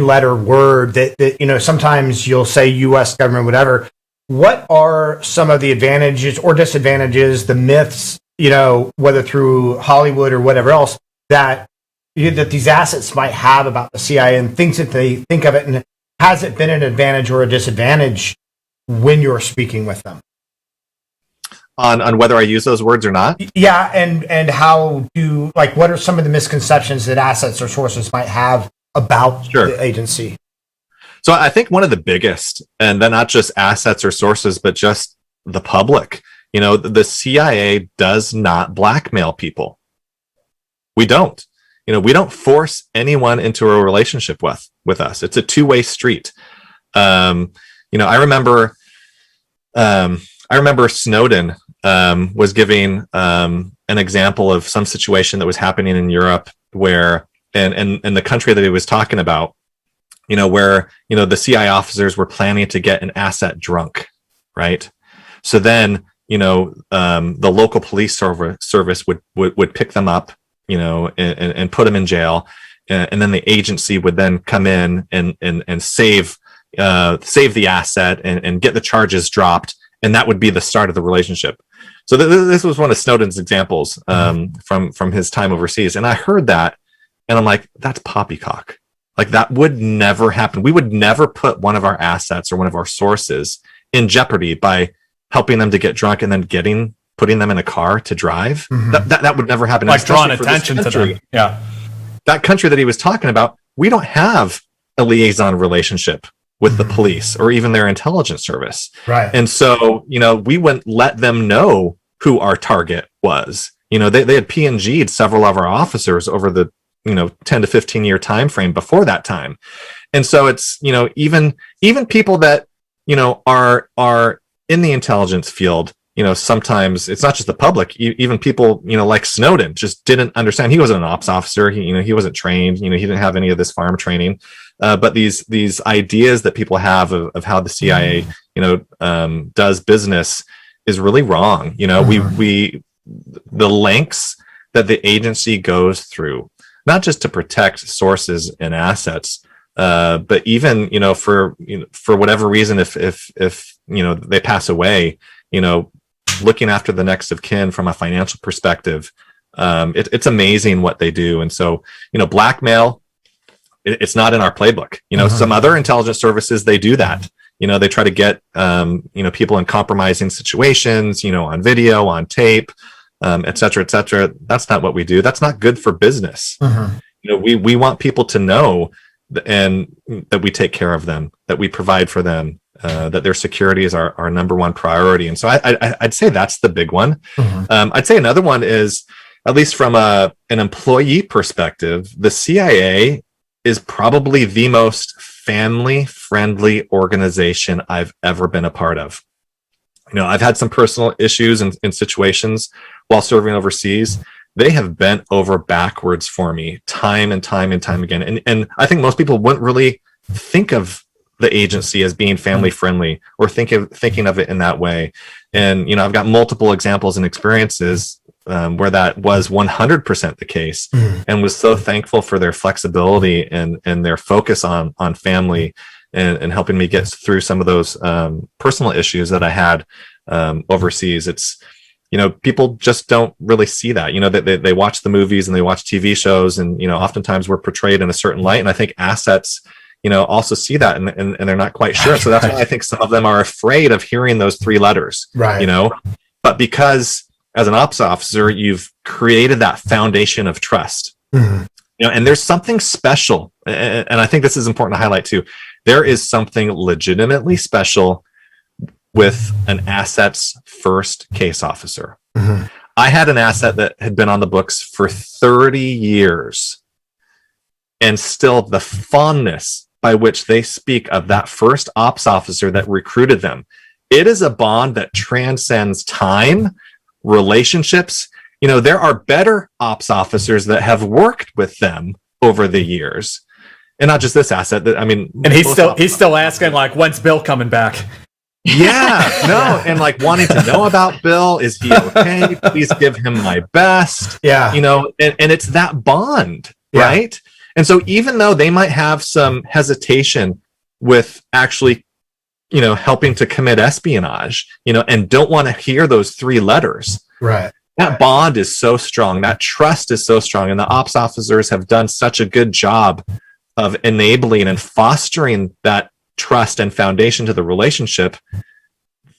letter word that sometimes you'll say U.S. government, whatever. What are some of the advantages or disadvantages, the myths, whether through Hollywood or whatever else, that these assets might have about the CIA and things that they think of it, and has it been an advantage or a disadvantage when you're speaking with them? On whether I use those words or not? Yeah, and what are some of the misconceptions that assets or sources might have about the agency? So I think one of the biggest, and then not just assets or sources, but just the public, the CIA does not blackmail people. We don't. We don't force anyone into a relationship with us. It's a two-way street. I remember Snowden was giving an example of some situation that was happening in Europe where, and the country that he was talking about, where, the CIA officers were planning to get an asset drunk, right? So then, the local police service would pick them up, and put them in jail. And then the agency would then come in and save the asset and get the charges dropped. And that would be the start of the relationship. So this was one of Snowden's examples from his time overseas. And I heard that and I'm like, that's poppycock. Like that would never happen. We would never put one of our assets or one of our sources in jeopardy by helping them to get drunk and then putting them in a car to drive. That would never happen. Like drawing attention to them. Yeah. That country that he was talking about, we don't have a liaison relationship with the police or even their intelligence service. Right. And so, we wouldn't let them know who our target was. They had P&G'd several of our officers over the, 10 to 15 year time frame before that time. And so it's, even people that, are in the intelligence field, sometimes it's not just the public, even people, like Snowden just didn't understand. He wasn't an ops officer. He wasn't trained, he didn't have any of this farm training. But these ideas that people have of how the CIA, does business is really wrong. The lengths that the agency goes through, not just to protect sources and assets, but even, for whatever reason, if they pass away, looking after the next of kin from a financial perspective, it's amazing what they do. And so, blackmail, it's not in our playbook. Some other intelligence services, they do that. They try to get, people in compromising situations, on video, on tape, et cetera, et cetera. That's not what we do. That's not good for business. We want people to know and that we take care of them, that we provide for them, that their security is our number one priority. And so I'd say that's the big one. I'd say another one is, at least from an employee perspective, the CIA is probably the most family-friendly organization I've ever been a part of. I've had some personal issues in situations while serving overseas. They have bent over backwards for me time and time and time again. And I think most people wouldn't really think of the agency as being family friendly or thinking of it in that way. And, I've got multiple examples and experiences where that was 100% the case, and was so thankful for their flexibility and their focus on family and helping me get through some of those personal issues that I had overseas. It's, people just don't really see that. They watch the movies and they watch TV shows, and, oftentimes we're portrayed in a certain light. And I think assets, also see that and they're not quite sure. So that's why I think some of them are afraid of hearing those three letters, right? But because as an ops officer, you've created that foundation of trust, and there's something special. And I think this is important to highlight too. There is something legitimately special with an assets first case officer. I had an asset that had been on the books for 30 years, and still the fondness by which they speak of that first ops officer that recruited them. It is a bond that transcends time, relationships. There are better ops officers that have worked with them over the years, and not just this asset. And he's still asking, like, when's Bill coming back? Yeah, no, and like wanting to know about Bill. Is he okay? Please give him my best. Yeah. And it's that bond, right? And so even though they might have some hesitation with actually, helping to commit espionage, and don't want to hear those 3 letters. Right. That bond is so strong. That trust is so strong. And the ops officers have done such a good job of enabling and fostering that trust and foundation to the relationship.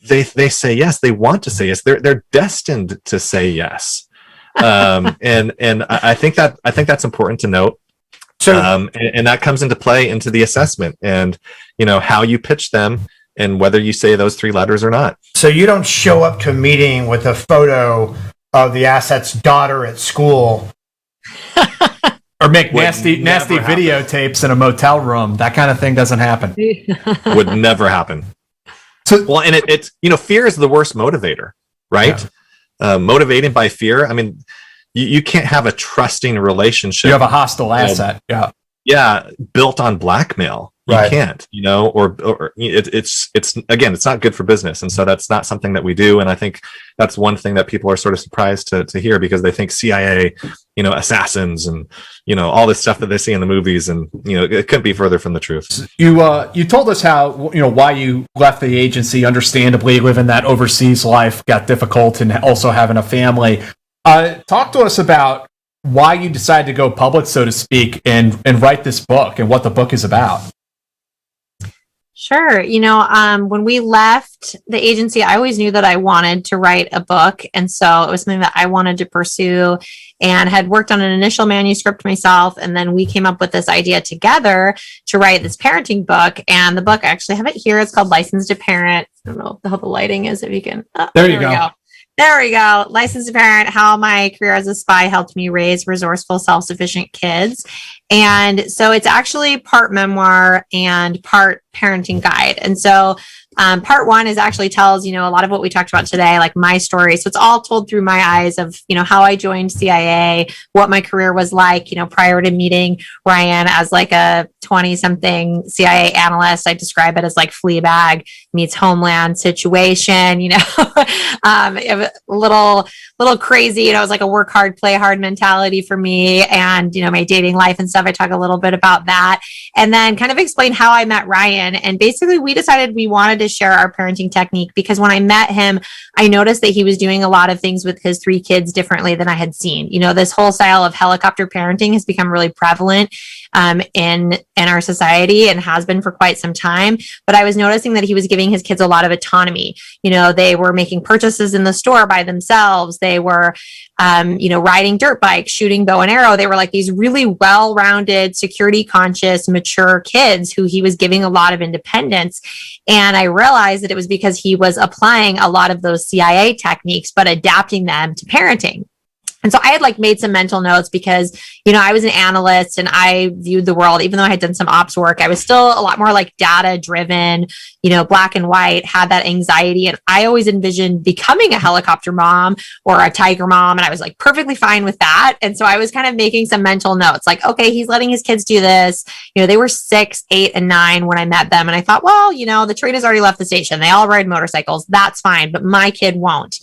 They say yes. They want to say yes. They're destined to say yes. And I think that's important to note. So, and that comes into play into the assessment and, how you pitch them and whether you say those 3 letters or not. So you don't show up to a meeting with a photo of the asset's daughter at school. Or make nasty videotapes in a motel room. That kind of thing doesn't happen. Would never happen. So, well, and it's fear is the worst motivator, right? Yeah. Motivated by fear. I mean, you can't have a trusting relationship. You have a hostile asset. Yeah, built on blackmail. You can't, or it's again, it's not good for business. And so that's not something that we do. And I think that's one thing that people are sort of surprised to hear, because they think CIA, assassins and, all this stuff that they see in the movies. And, it couldn't be further from the truth. You told us how, why you left the agency, understandably, living that overseas life got difficult and also having a family. Talk to us about why you decided to go public, so to speak, and write this book and what the book is about. Sure. When we left the agency, I always knew that I wanted to write a book. And so it was something that I wanted to pursue and had worked on an initial manuscript myself. And then we came up with this idea together to write this parenting book. And the book, I actually have it here. It's called Licensed to Parent. I don't know how the lighting is, if you can. There you go. There we go. Licensed to Parent, How My Career as a Spy Helped Me Raise Resourceful, Self-Sufficient Kids. And so it's actually part memoir and part parenting guide. And so part 1 is actually tells, a lot of what we talked about today, like my story. So it's all told through my eyes of, how I joined CIA, what my career was like, prior to meeting Ryan as like a 20-something CIA analyst. I describe it as like Fleabag meets Homeland situation, a little crazy. It was like a work hard, play hard mentality for me, and, my dating life and stuff. I talk a little bit about that, and then kind of explain how I met Ryan. And basically we decided we wanted to share our parenting technique because when I met him, I noticed that he was doing a lot of things with his 3 kids differently than I had seen. This whole style of helicopter parenting has become really prevalent in our society and has been for quite some time. But I was noticing that he was giving his kids a lot of autonomy. They were making purchases in the store by themselves. They were, riding dirt bikes, shooting bow and arrow. They were like these really well-rounded, security conscious, mature kids who he was giving a lot of independence. And I realized that it was because he was applying a lot of those CIA techniques, but adapting them to parenting. And so I had made some mental notes because, I was an analyst and I viewed the world, even though I had done some ops work, I was still a lot more data driven, black and white, had that anxiety. And I always envisioned becoming a helicopter mom or a tiger mom. And I was perfectly fine with that. And so I was kind of making some mental notes okay, he's letting his kids do this. They were 6, 8, and 9 when I met them. And I thought, well, the train has already left the station. They all ride motorcycles. That's fine. But my kid won't,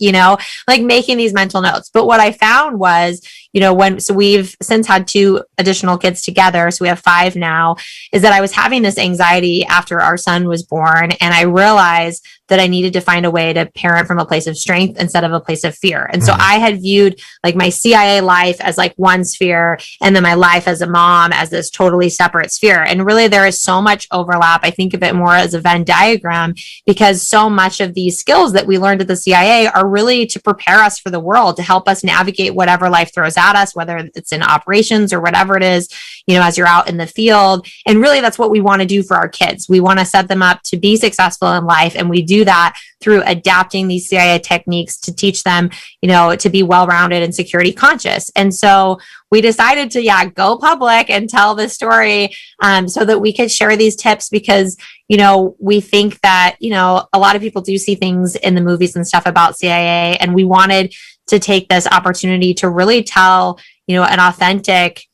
making these mental notes. But what I found was, so we've since had 2 additional kids together, so we have 5 now, is that I was having this anxiety after our son was born. And I realized that I needed to find a way to parent from a place of strength instead of a place of fear. And so I had viewed my CIA life as one sphere, and then my life as a mom as this totally separate sphere. And really there is so much overlap. I think of it more as a Venn diagram, because so much of these skills that we learned at the CIA are really to prepare us for the world, to help us navigate whatever life throws at us, whether it's in operations or whatever it is, as you're out in the field. And really that's what we want to do for our kids. We want to set them up to be successful in life. And we do that through adapting these CIA techniques to teach them, to be well-rounded and security conscious. And so we decided to, go public and tell this story so that we could share these tips because, we think that, a lot of people do see things in the movies and stuff about CIA, and we wanted to take this opportunity to really tell, an authentic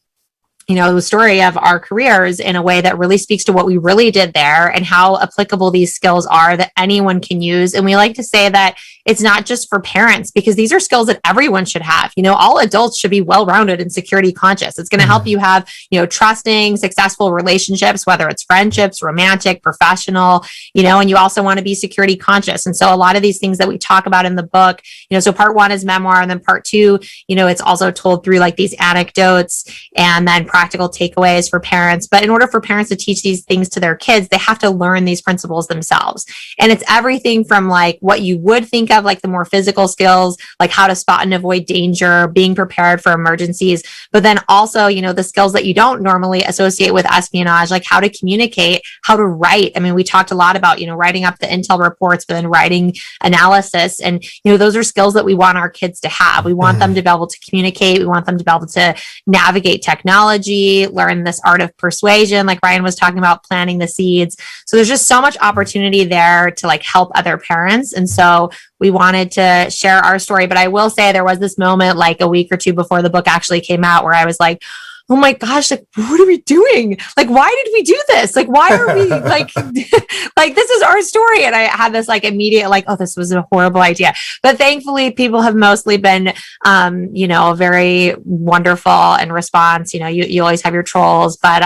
the story of our careers in a way that really speaks to what we really did there and how applicable these skills are that anyone can use. And we like to say that it's not just for parents, because these are skills that everyone should have. All adults should be well-rounded and security conscious. It's going to help you have, trusting, successful relationships, whether it's friendships, romantic, professional, and you also want to be security conscious. And so a lot of these things that we talk about in the book, so part 1 is memoir, and then part 2, it's also told through like these anecdotes and then practical takeaways for parents. But in order for parents to teach these things to their kids, they have to learn these principles themselves. And it's everything from like what you would think of, like the more physical skills, like how to spot and avoid danger, being prepared for emergencies, but then also, the skills that you don't normally associate with espionage, like how to communicate, how to write. I mean, we talked a lot about, writing up the intel reports, but then writing analysis. And, those are skills that we want our kids to have. We want them to be able to communicate. We want them to be able to navigate technology, learn this art of persuasion, like Ryan was talking about, planting the seeds. So there's just so much opportunity there to like help other parents. And so we wanted to share our story. But I will say there was this moment like a week or two before the book actually came out where I was like, oh my gosh, like, what are we doing? Like, why did we do this? Like, why are we like, like, this is our story. And I had this like immediate, like, oh, this was a horrible idea. But thankfully people have mostly been, very wonderful in response. You always have your trolls, but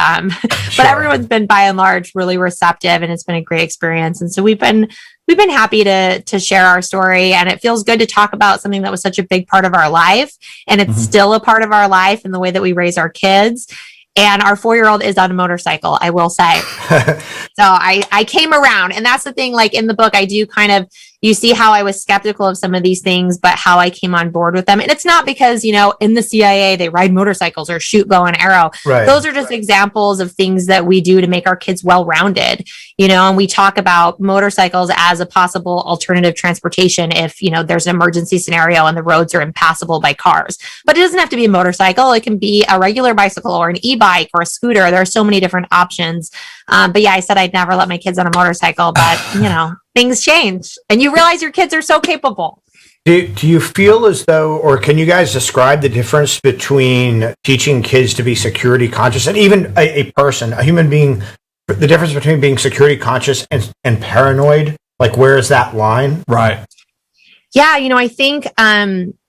Sure. everyone's been by and large really receptive, and it's been a great experience. And so we've been happy to share our story, and it feels good to talk about something that was such a big part of our life, and it's still a part of our life in the way that we raise our kids. And our 4-year-old is on a motorcycle, I will say. So I came around, and that's the thing, like in the book, I do kind of, you see how I was skeptical of some of these things, but how I came on board with them. And it's not because, in the CIA, they ride motorcycles or shoot bow and arrow. Right. Those are just examples of things that we do to make our kids well-rounded, and we talk about motorcycles as a possible alternative transportation if, there's an emergency scenario and the roads are impassable by cars. But it doesn't have to be a motorcycle. It can be a regular bicycle or an e-bike or a scooter. There are so many different options. But yeah, I said I'd never let my kids on a motorcycle, but, things change and you realize your kids are so capable. Do you feel as though, or can you guys describe the difference between teaching kids to be security conscious and even a person, a human being, the difference between being security conscious and paranoid? Like, where is that line? Right. Yeah, I think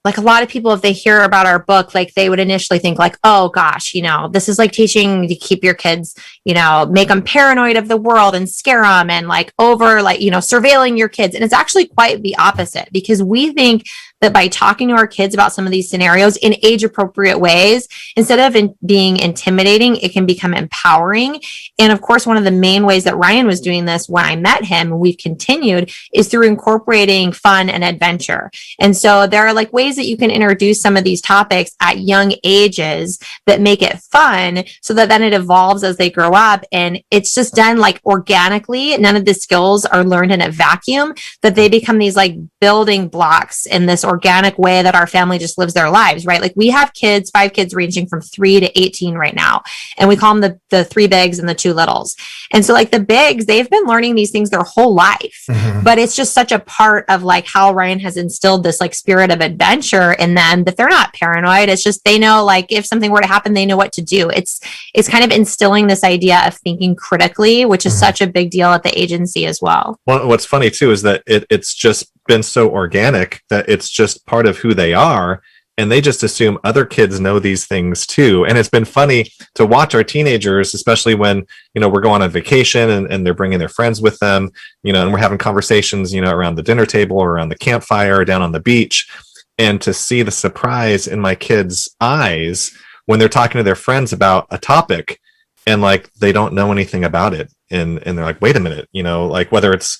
like a lot of people, if they hear about our book, like they would initially think like, oh gosh, this is like teaching to keep your kids, make them paranoid of the world and scare them and like surveilling your kids. And it's actually quite the opposite, because we think that by talking to our kids about some of these scenarios in age appropriate ways, instead of being intimidating, it can become empowering. And of course, one of the main ways that Ryan was doing this when I met him, and we've continued, is through incorporating fun and adventure. And so there are like ways that you can introduce some of these topics at young ages that make it fun, so that then it evolves as they grow up. And it's just done like organically. None of the skills are learned in a vacuum, that they become these like building blocks in this organic way that our family just lives their lives, right? Like we have 5 kids ranging from 3 to 18 right now. And we call them the 3 bigs and the 2 littles. And so like the bigs, they've been learning these things their whole life, but it's just such a part of like how Ryan has instilled this like spirit of adventure in them, that they're not paranoid. It's just, they know like if something were to happen, they know what to do. It's kind of instilling this idea of thinking critically, which is such a big deal at the agency as well. Well, what's funny too is that it's just been so organic that it's just part of who they are, and they just assume other kids know these things too. And it's been funny to watch our teenagers, especially when we're going on vacation and they're bringing their friends with them, and we're having conversations around the dinner table or around the campfire or down on the beach, and to see the surprise in my kids' eyes when they're talking to their friends about a topic and like they don't know anything about it, and they're like, wait a minute, like whether it's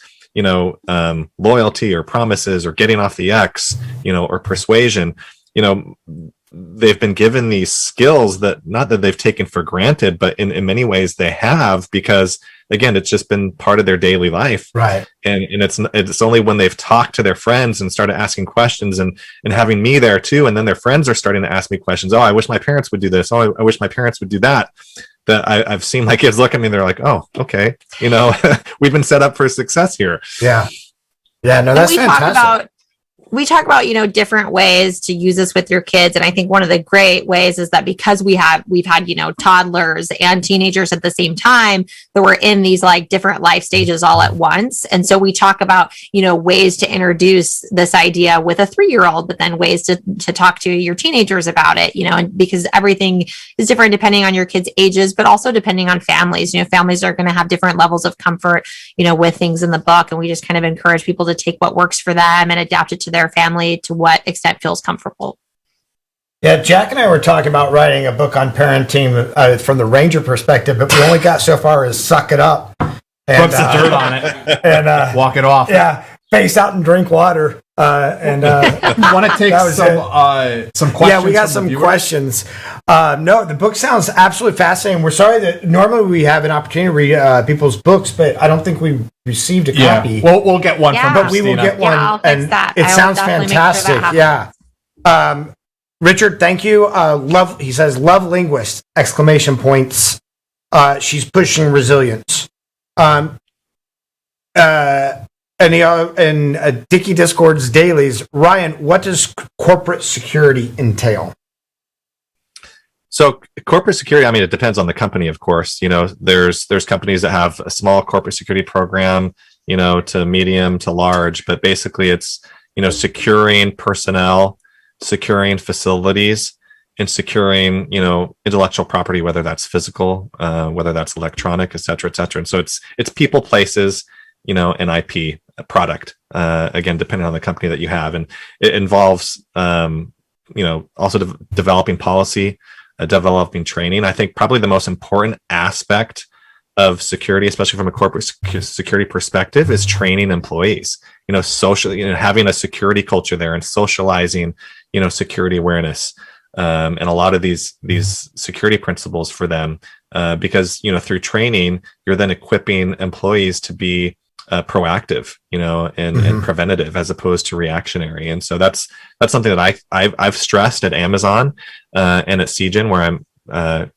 loyalty or promises or getting off the X, or persuasion, they've been given these skills that, not that they've taken for granted, but in many ways they have, because again, it's just been part of their daily life. Right. And it's only when they've talked to their friends and started asking questions and having me there too. And then their friends are starting to ask me questions. Oh, I wish my parents would do this. Oh, I wish my parents would do that. That I've seen my kids look at me and they're like, oh, okay. We've been set up for success here. Yeah. Yeah. No, that's fantastic. we talk about, different ways to use this with your kids. And I think one of the great ways is that because we've had, toddlers and teenagers at the same time, that we're in these like different life stages all at once. And so we talk about, ways to introduce this idea with a 3-year-old, but then ways to talk to your teenagers about it, and because everything is different depending on your kids' ages, but also depending on families. Families are going to have different levels of comfort, with things in the book. And we just kind of encourage people to take what works for them and adapt it to their family to what extent feels comfortable. Yeah, Jack and I were talking about writing a book on parenting from the Ranger perspective, but we only got so far as suck it up. And, Put some dirt on it and walk it off. Yeah, face out and drink water. And want to take some questions? Yeah, we got some questions. No, the book sounds absolutely fascinating. We're sorry that normally we have an opportunity to read people's books, but I don't think we received a copy. We'll get one from but Christina. we will get one, I'll fix and that. it I will sounds definitely make sure fantastic. that happens. Richard, thank you. Love. He says, "Love linguist!" Exclamation points. She's pushing resilience. And Dickie Discord's dailies. Ryan, what does corporate security entail? So corporate security, I mean, it depends on the company, of course. There's companies that have a small corporate security program, to medium to large, but basically it's, securing personnel, securing facilities, and securing, intellectual property, whether that's physical, whether that's electronic, et cetera, et cetera. And so it's people, places, an IP product, again, depending on the company that you have. And it involves, also developing policy, developing training. I think probably the most important aspect of security, especially from a corporate security perspective, is training employees, socially, having a security culture there and socializing, security awareness. And a lot of these security principles for them, because, through training, you're then equipping employees to be proactive, and preventative as opposed to reactionary. And so that's something that I've stressed at Amazon and at CGen, where I'm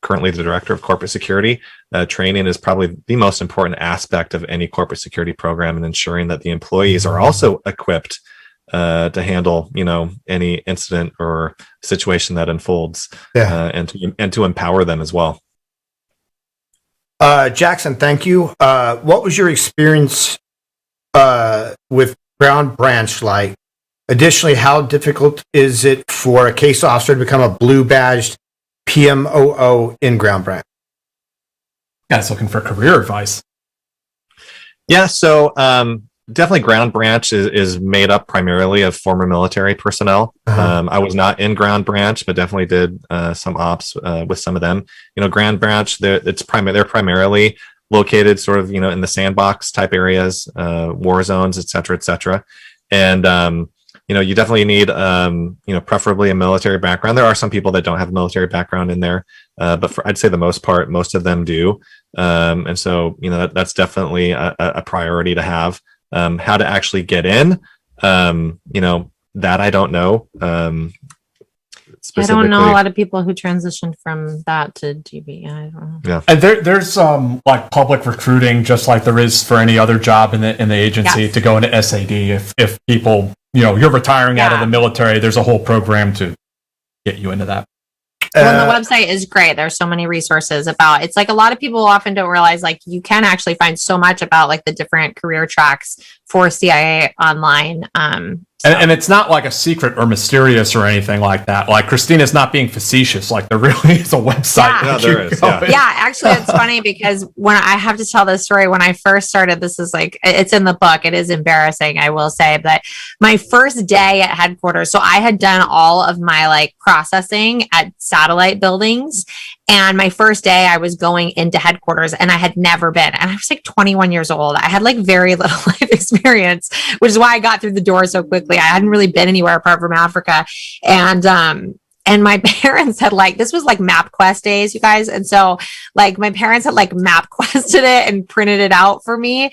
currently the director of corporate security. Training is probably the most important aspect of any corporate security program, and ensuring that the employees are also equipped to handle, any incident or situation that unfolds, and to empower them as well. Jackson, thank you. What was your experience with Ground Branch like? Additionally, how difficult is it for a case officer to become a blue badged PMOO in Ground Branch? Guys looking for career advice. Yeah, so definitely Ground Branch is made up primarily of former military personnel. I was not in Ground Branch, but definitely did some ops with some of them. Ground Branch, they're primarily located sort of, in the sandbox type areas, war zones, et cetera. And, you definitely need, preferably a military background. There are some people that don't have a military background in there, but I'd say the most part, most of them do. And so, that's definitely a priority to have. How to actually get in, that I don't know. I don't know a lot of people who transitioned from that to GB. I don't know. Yeah, and there's like public recruiting, just like there is for any other job in the agency, to go into SAD. If people, you're retiring out of the military, there's a whole program to get you into that. Well, the website is great. There's so many resources about, it's like a lot of people often don't realize, like, you can actually find so much about like the different career tracks for CIA online. And it's not like a secret or mysterious or anything like that. Like, Christina's not being facetious. Like, there really is a website. Yeah, there is. Yeah, actually, it's funny because when I have to tell this story, when I first started, this is like, it's in the book. It is embarrassing, I will say, but my first day at headquarters, so I had done all of my like processing at satellite buildings. And my first day I was going into headquarters and I had never been, and I was like 21 years old. I had like very little life experience, which is why I got through the door so quickly. I hadn't really been anywhere apart from Africa. And my parents had like, this was like MapQuest days, you guys. And so like my parents had like MapQuested it and printed it out for me,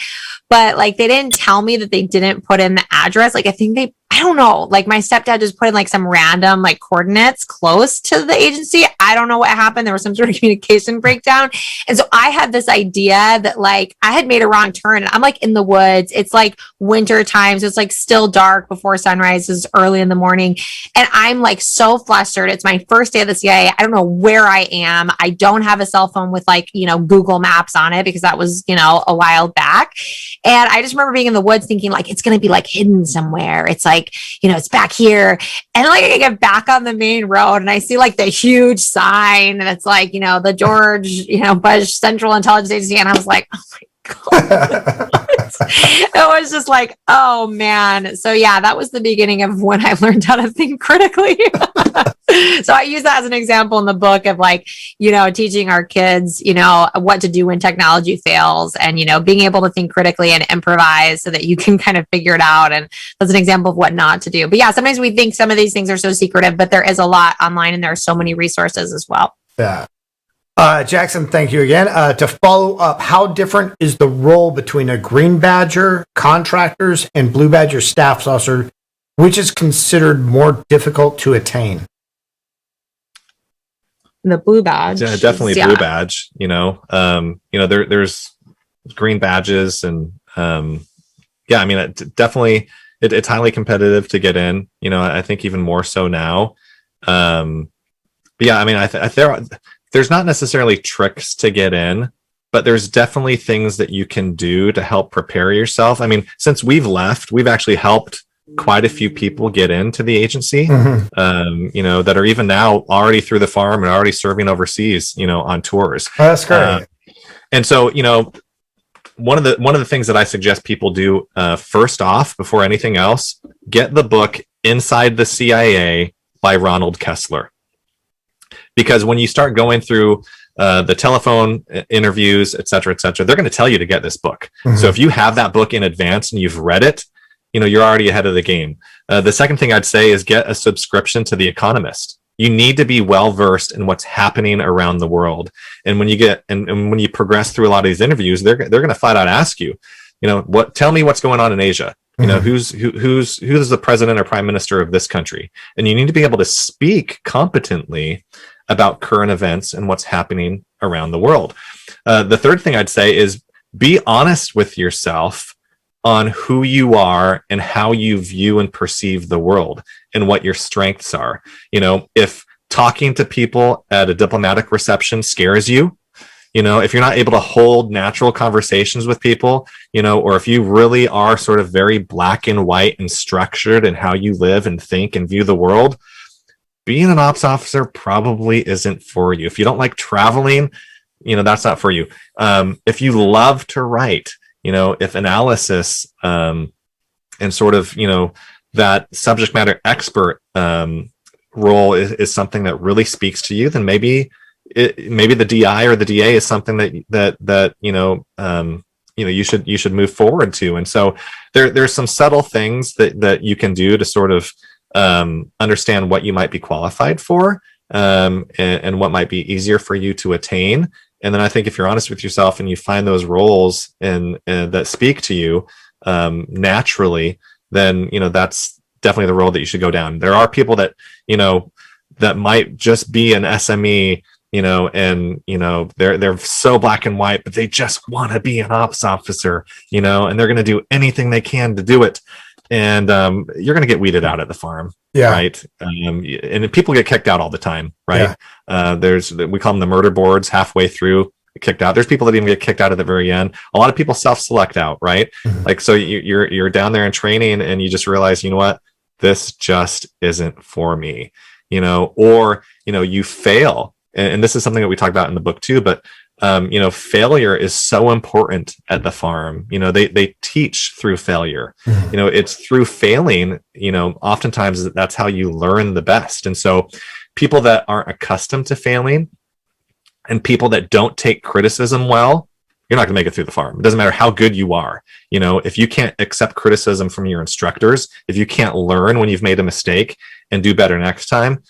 but like they didn't tell me that they didn't put in the address. Like I think they I don't know, like my stepdad just put in like some random like coordinates close to the agency. I don't know what happened. There was some sort of communication breakdown. And so I had this idea that like I had made a wrong turn and I'm like in the woods. It's like winter time. So it's like still dark before sunrise. It's early in the morning. And I'm like so flustered. It's my first day of the CIA. I don't know where I am. I don't have a cell phone with like, Google Maps on it because that was, a while back. And I just remember being in the woods thinking like, it's going to be like hidden somewhere. It's like, it's back here. And like I get back on the main road and I see like the huge sign and it's like, the George, Bush Central Intelligence Agency. And I was like, oh my God. It was just like, oh man. So yeah, that was the beginning of when I learned how to think critically. So I use that as an example in the book of like, teaching our kids, what to do when technology fails and, being able to think critically and improvise so that you can kind of figure it out. And that's an example of what not to do. But yeah, sometimes we think some of these things are so secretive, but there is a lot online and there are so many resources as well. Yeah. Jackson, thank you again. To follow up, how different is the role between a Green Badger, contractors, and Blue Badger staff officer, which is considered more difficult to attain? The blue badge. Yeah, definitely blue badge. There's green badges and definitely it's highly competitive to get in. I think even more so now. There's not necessarily tricks to get in, but there's definitely things that you can do to help prepare yourself. I mean, since we've left, we've actually helped quite a few people get into the agency, that are even now already through the farm and already serving overseas, on tours. Oh, that's great. And so, one of the things that I suggest people do first off, before anything else, get the book Inside the CIA by Ronald Kessler. Because when you start going through the telephone interviews, et cetera, they're going to tell you to get this book. So if you have that book in advance and you've read it, you're already ahead of the game. The second thing I'd say is get a subscription to The Economist. You need to be well-versed in what's happening around the world. And when you get, and when you progress through a lot of these interviews, they're going to flat out ask you, tell me what's going on in Asia. Who's the president or prime minister of this country? And you need to be able to speak competently about current events and what's happening around the world. The third thing I'd say is be honest with yourself on who you are and how you view and perceive the world and what your strengths are. If talking to people at a diplomatic reception scares you, if you're not able to hold natural conversations with people, or if you really are sort of very black and white and structured in how you live and think and view the world, being an ops officer probably isn't for you. If you don't like traveling, that's not for you. If you love to write, if analysis and sort of, that subject matter expert role is something that really speaks to you, then maybe the DI or the DA is something that you should move forward to. And so there's some subtle things that you can do to sort of understand what you might be qualified for, and what might be easier for you to attain. And then I think if you're honest with yourself and you find those roles and that speak to you naturally, then that's definitely the road that you should go down. There are people that that might just be an SME, and they're so black and white, but they just want to be an ops officer, and they're going to do anything they can to do it. And you're going to get weeded out at the farm, right? And people get kicked out all the time, right? We call them the murder boards. Halfway through, kicked out. There's people that even get kicked out at the very end. A lot of people self-select out, right? Like, so you're down there in training, and you just realize, what, this just isn't for me, or you fail, and this is something that we talk about in the book too. But failure is so important at the farm. They teach through failure. It's through failing, oftentimes that's how you learn the best. And so people that aren't accustomed to failing and people that don't take criticism well, you're not going to make it through the farm. It doesn't matter how good you are. If you can't accept criticism from your instructors, if you can't learn when you've made a mistake and do better next time,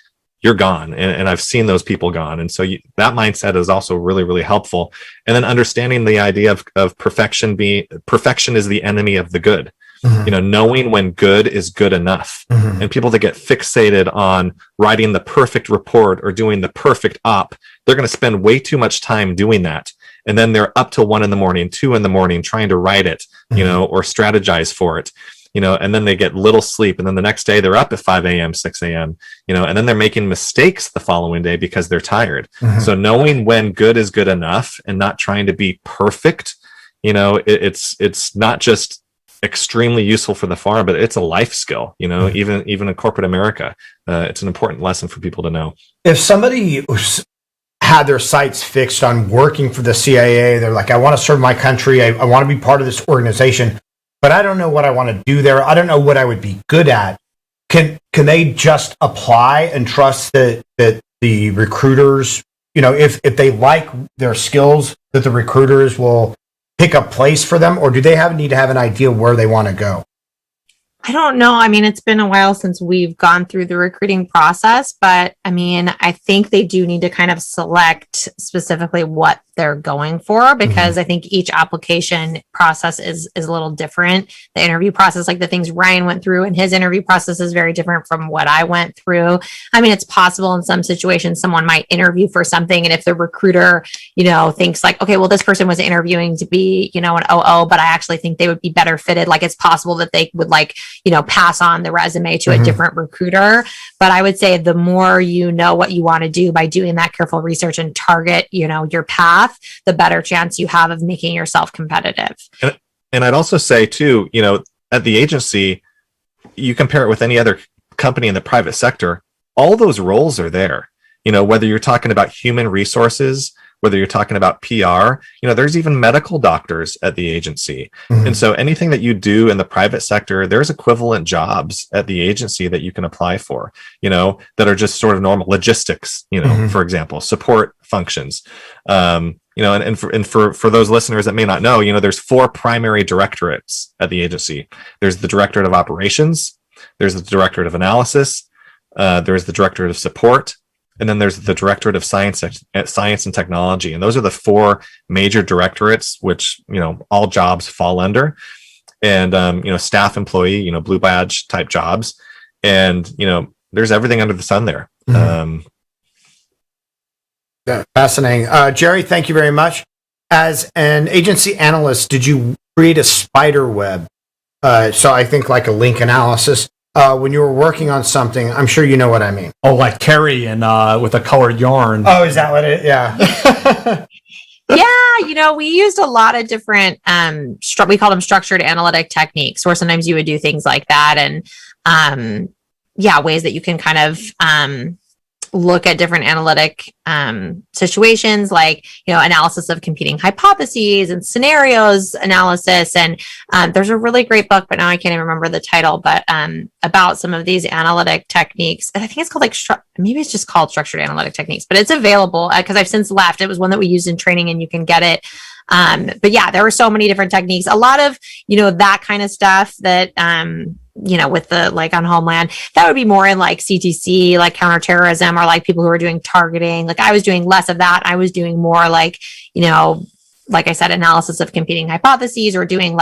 you're gone. And I've seen those people gone. And so that mindset is also really, really helpful. And then understanding the idea of perfection is the enemy of the good. Knowing when good is good enough. And people that get fixated on writing the perfect report or doing the perfect op, they're going to spend way too much time doing that. And then they're up till 1 a.m, 2 a.m, trying to write it, or strategize for it, and then they get little sleep. And then the next day they're up at 5 a.m, 6 a.m, and then they're making mistakes the following day because they're tired. So knowing when good is good enough and not trying to be perfect, it's not just extremely useful for the farm, but it's a life skill, even in corporate America. It's an important lesson for people to know. If somebody had their sights fixed on working for the CIA, they're like, I want to serve my country. I want to be part of this organization, but I don't know what I want to do there. I don't know what I would be good at. Can they just apply and trust that the recruiters, if they like their skills, that the recruiters will pick a place for them, or do they need to have an idea where they want to go? I don't know. I mean, it's been a while since we've gone through the recruiting process, but I mean, I think they do need to kind of select specifically what they're going for, because I think each application process is a little different. The interview process, like the things Ryan went through in his interview process, is very different from what I went through. I mean, it's possible in some situations someone might interview for something, and if the recruiter, thinks like, okay, well, this person was interviewing to be, an OO, but I actually think they would be better fitted. Like, it's possible that they would pass on the resume to a different recruiter. But I would say the more you know what you want to do by doing that careful research and target, your path, the better chance you have of making yourself competitive. And I'd also say too, at the agency, you compare it with any other company in the private sector, all those roles are there. Whether you're talking about human resources, whether you're talking about PR, there's even medical doctors at the agency. And so anything that you do in the private sector, there's equivalent jobs at the agency that you can apply for, that are just sort of normal logistics, for example, support functions. And for those listeners that may not know, there's 4 primary directorates at the agency. There's the Directorate of Operations, there's the Directorate of Analysis, there's the Directorate of Support, and then there's the Directorate of Science and Technology. And those are the 4 major directorates, which, all jobs fall under. And, staff employee, blue badge type jobs. And, there's everything under the sun there. Fascinating. Jerry, thank you very much. As an agency analyst, did you create a spider web? So I think like a link analysis. When you were working on something, I'm sure you know what I mean. Oh, like Kerry and with a colored yarn. Oh, is that what it? Yeah. Yeah, we used a lot of different we call them structured analytic techniques, where sometimes you would do things like that, and ways that you can kind of look at different analytic situations, like analysis of competing hypotheses and scenarios analysis. And there's a really great book, but now I can't even remember the title, but about some of these analytic techniques. And I think it's called maybe it's just called structured analytic techniques, but it's available because I've since left. It was one that we used in training, and you can get it. But yeah, there were so many different techniques. A lot of that kind of stuff that with the on Homeland, that would be more in CTC, counterterrorism, or people who are doing targeting. I was doing less of that. I was doing more like I said, analysis of competing hypotheses, or doing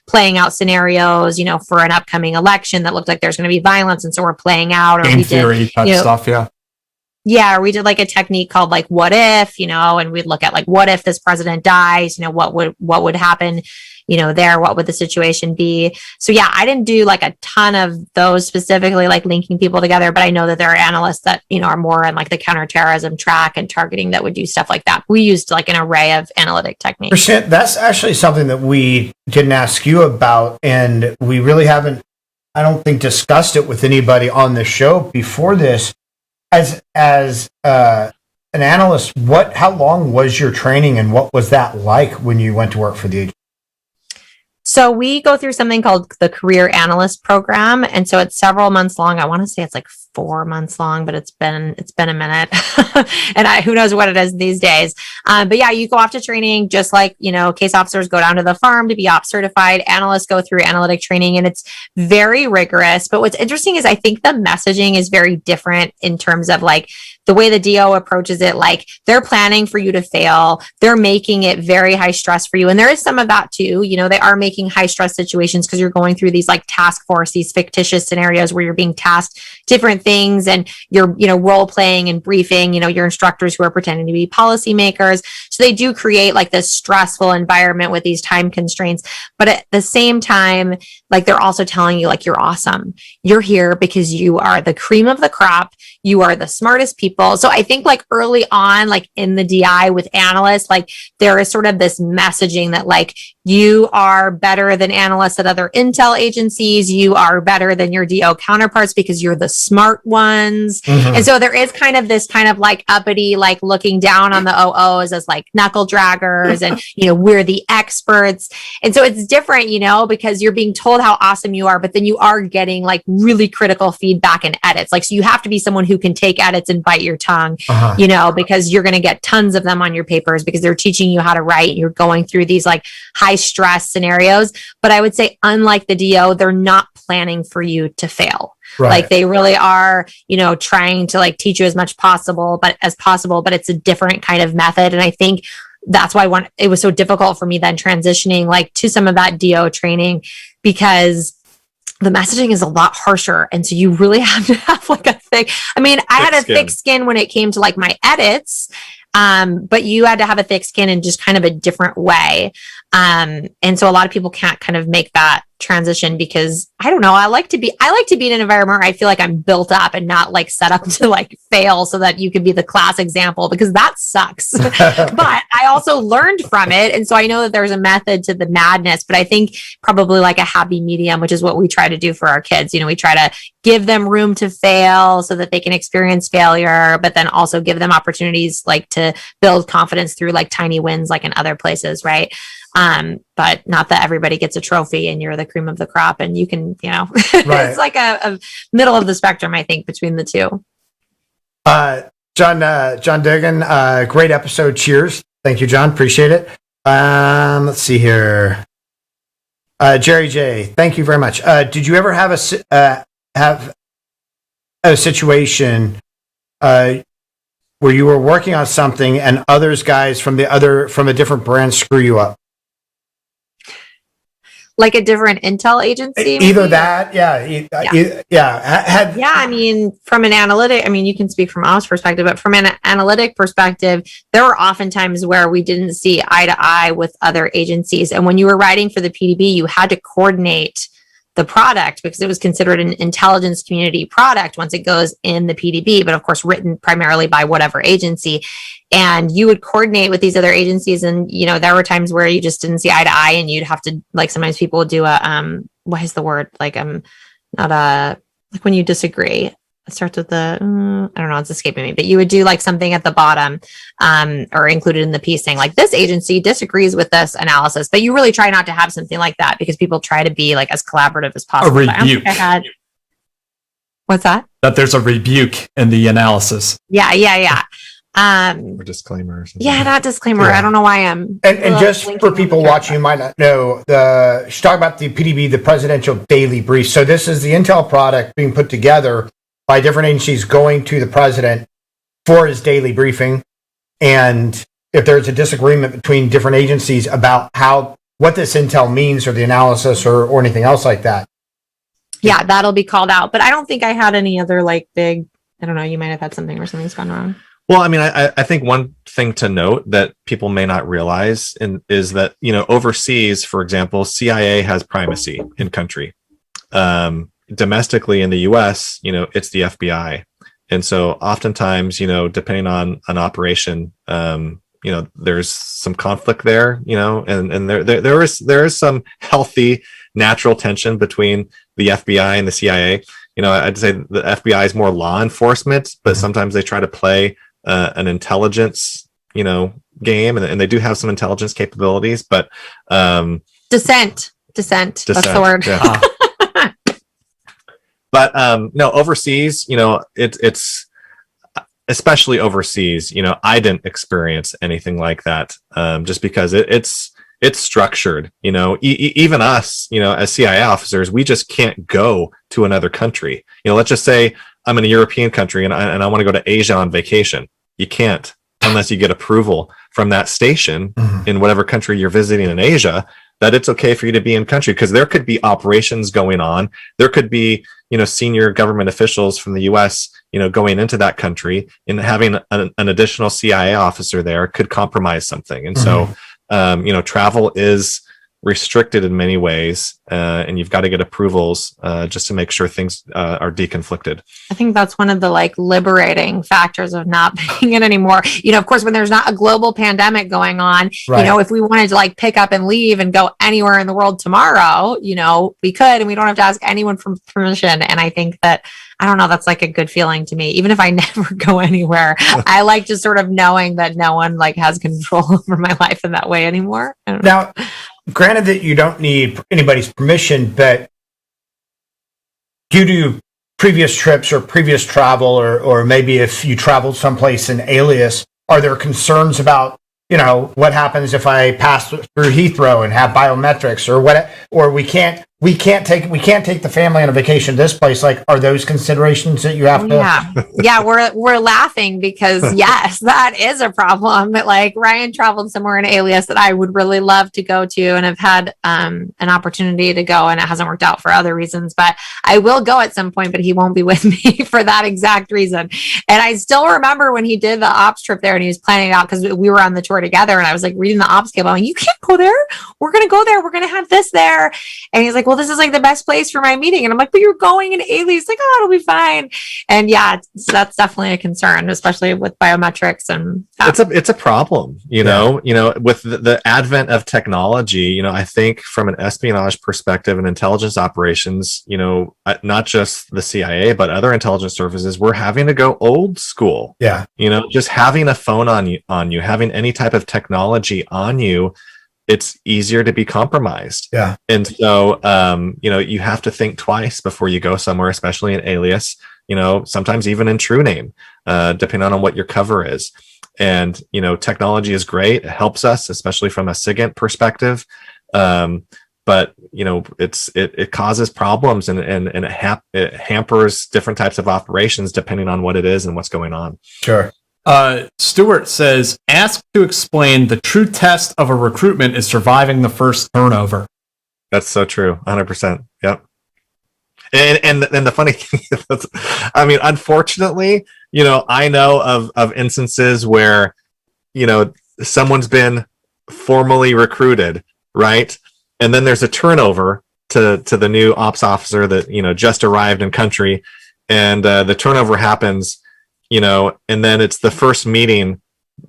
playing out scenarios, for an upcoming election that looked like there's going to be violence. And so we're playing out, or game theory type stuff. Yeah. Yeah, we did a technique called what if, and we'd look at what if this president dies, what would happen, there, what would the situation be? So yeah, I didn't do a ton of those specifically, linking people together, but I know that there are analysts that, are more in the counterterrorism track and targeting that would do stuff like that. We used an array of analytic techniques. That's actually something that we didn't ask you about, and we really haven't, I don't think, discussed it with anybody on the show before this. As an analyst, how long was your training, and what was that like when you went to work for the agency? So we go through something called the Career Analyst Program, and so it's several months long. I want to say it's 4 months long, but it's been a minute, and who knows what it is these days. But yeah, you go off to training, just case officers go down to the farm to be op certified. Analysts go through analytic training, and it's very rigorous. But what's interesting is I think the messaging is very different in terms of the way the DO approaches it. They're planning for you to fail. They're making it very high stress for you, and there is some of that too. They are making making high stress situations because you're going through these like task force, these fictitious scenarios where you're being tasked different things and you're, role playing and briefing, your instructors who are pretending to be policymakers. So they do create like this stressful environment with these time constraints. But at the same time, like they're also telling you like, you're awesome. You're here because you are the cream of the crop. You are the smartest people. So I think like early on, like in the DI with analysts, like there is sort of this messaging that like you are better than analysts at other intel agencies. You are better than your DO counterparts because you're the smart ones. Mm-hmm. And so there is kind of this kind of like uppity, like looking down on the OOs as like knuckle draggers and, we're the experts. And so it's different, because you're being told how awesome you are, but then you are getting like really critical feedback and edits. Like, so you have to be someone who can take edits and bite your tongue, because you're going to get tons of them on your papers because they're teaching you how to write. You're going through these like high stress scenarios. But I would say, unlike the DO, they're not planning for you to fail. Right. Like they really are, trying to like teach you as much possible, but it's a different kind of method. And I think that's why it was so difficult for me then transitioning like to some of that DO training, because the messaging is a lot harsher. And so you really have to have like a thick, I had a thick skin when it came to like my edits. But you had to have a thick skin in just kind of a different way. And so a lot of people can't kind of make that transition because I don't know, I like to be in an environment where I feel like I'm built up and not like set up to like fail so that you can be the class example, because that sucks. But I also learned from it. And so I know that there's a method to the madness, but I think probably like a happy medium, which is what we try to do for our kids. We try to give them room to fail so that they can experience failure, but then also give them opportunities like to build confidence through like tiny wins, like in other places. Right. But not that everybody gets a trophy and you're the cream of the crop and you can, right. It's like a middle of the spectrum, I think, between the two. John Diggin, great episode. Cheers. Thank you, John. Appreciate it. Let's see here. Jerry J, thank you very much. Did you ever have a situation, where you were working on something and guys from a different brand screw you up? Like a different intel agency? Either that, from an analytic, you can speak from ops perspective, but from an analytic perspective, there were often times where we didn't see eye to eye with other agencies. And when you were writing for the PDB, you had to coordinate the product because it was considered an intelligence community product once it goes in the PDB, but of course written primarily by whatever agency. And you would coordinate with these other agencies. And, there were times where you just didn't see eye to eye and you'd have to, like, sometimes people would do what is the word? Like, like when you disagree, it starts with I don't know, it's escaping me, but you would do like something at the bottom, or included in the piece saying like, this agency disagrees with this analysis, but you really try not to have something like that because people try to be like as collaborative as possible. A rebuke. What's that? That there's a rebuke in the analysis. Yeah. Or disclaimer. Or yeah, not disclaimer. Yeah. I don't know why I'm. And just for people watching who might not know, she's talking about the PDB, the Presidential Daily Brief. So this is the Intel product being put together by different agencies going to the president for his daily briefing. And if there's a disagreement between different agencies about what this intel means or the analysis or anything else like that. Yeah, that'll be called out. But I don't think I had any other like big, I don't know, you might have had something where something's gone wrong. Well, I think one thing to note that people may not realize is that, overseas, for example, CIA has primacy in country. Domestically in the US, it's the FBI. And so oftentimes, depending on an operation, there's some conflict there, and there is some healthy natural tension between the FBI and the CIA. I'd say the FBI is more law enforcement, but sometimes they try to play an intelligence, game, and they do have some intelligence capabilities, but dissent. That's the word. Yeah. But no, overseas, it's especially overseas. I didn't experience anything like that, just because it's structured. Even us, as CIA officers, we just can't go to another country. Let's just say I'm in a European country and I want to go to Asia on vacation. You can't unless you get approval from that station in whatever country you're visiting in Asia. that it's okay for you to be in country, because there could be operations going on. There could be, senior government officials from the US, going into that country, and having an additional CIA officer there could compromise something. And so, travel is restricted in many ways, and you've got to get approvals just to make sure things are deconflicted. I think that's one of the liberating factors of not being it anymore. Of course, when there's not a global pandemic going on, Right. If we wanted to pick up and leave and go anywhere in the world tomorrow, we could, and we don't have to ask anyone for permission. And I think that, I don't know, that's a good feeling to me. Even if I never go anywhere, I like just sort of knowing that no one has control over my life in that way anymore. I don't know. Now, granted that you don't need anybody's permission, but due to previous trips or previous travel, or maybe if you traveled someplace in alias, are there concerns about, what happens if I pass through Heathrow and have biometrics, or what, or we can't take the family on a vacation to this place? Are those considerations that you have to? Yeah, we're laughing because yes, that is a problem. But Ryan traveled somewhere in alias that I would really love to go to, and have had an opportunity to go, and it hasn't worked out for other reasons. But I will go at some point, but he won't be with me for that exact reason. And I still remember when he did the ops trip there, and he was planning it out, because we were on the tour together, and I was reading the ops cable. I'm like, you can't go there. We're gonna go there. We're gonna have this there. And he's like, well, this is the best place for my meeting. And I'm like, but you're going in alias. Oh, it'll be fine. And yeah, that's definitely a concern, especially with biometrics. And it's a problem, with the advent of technology. I think from an espionage perspective and intelligence operations, not just the CIA, but other intelligence services, we're having to go old school. Yeah. Just having a phone on you, having any type of technology on you, it's easier to be compromised. Yeah. And so, you have to think twice before you go somewhere, especially in alias, sometimes even in true name, depending on what your cover is. And, technology is great. It helps us, especially from a SIGINT perspective. But, it causes problems, and it hampers different types of operations depending on what it is and what's going on. Sure. Stuart says, ask to explain the true test of a recruitment is surviving the first turnover. That's so true. 100%. Yep. And the funny thing is, unfortunately, I know of instances where, someone's been formally recruited, right? And then there's a turnover to the new ops officer that, just arrived in country, and the turnover happens, and then it's the first meeting,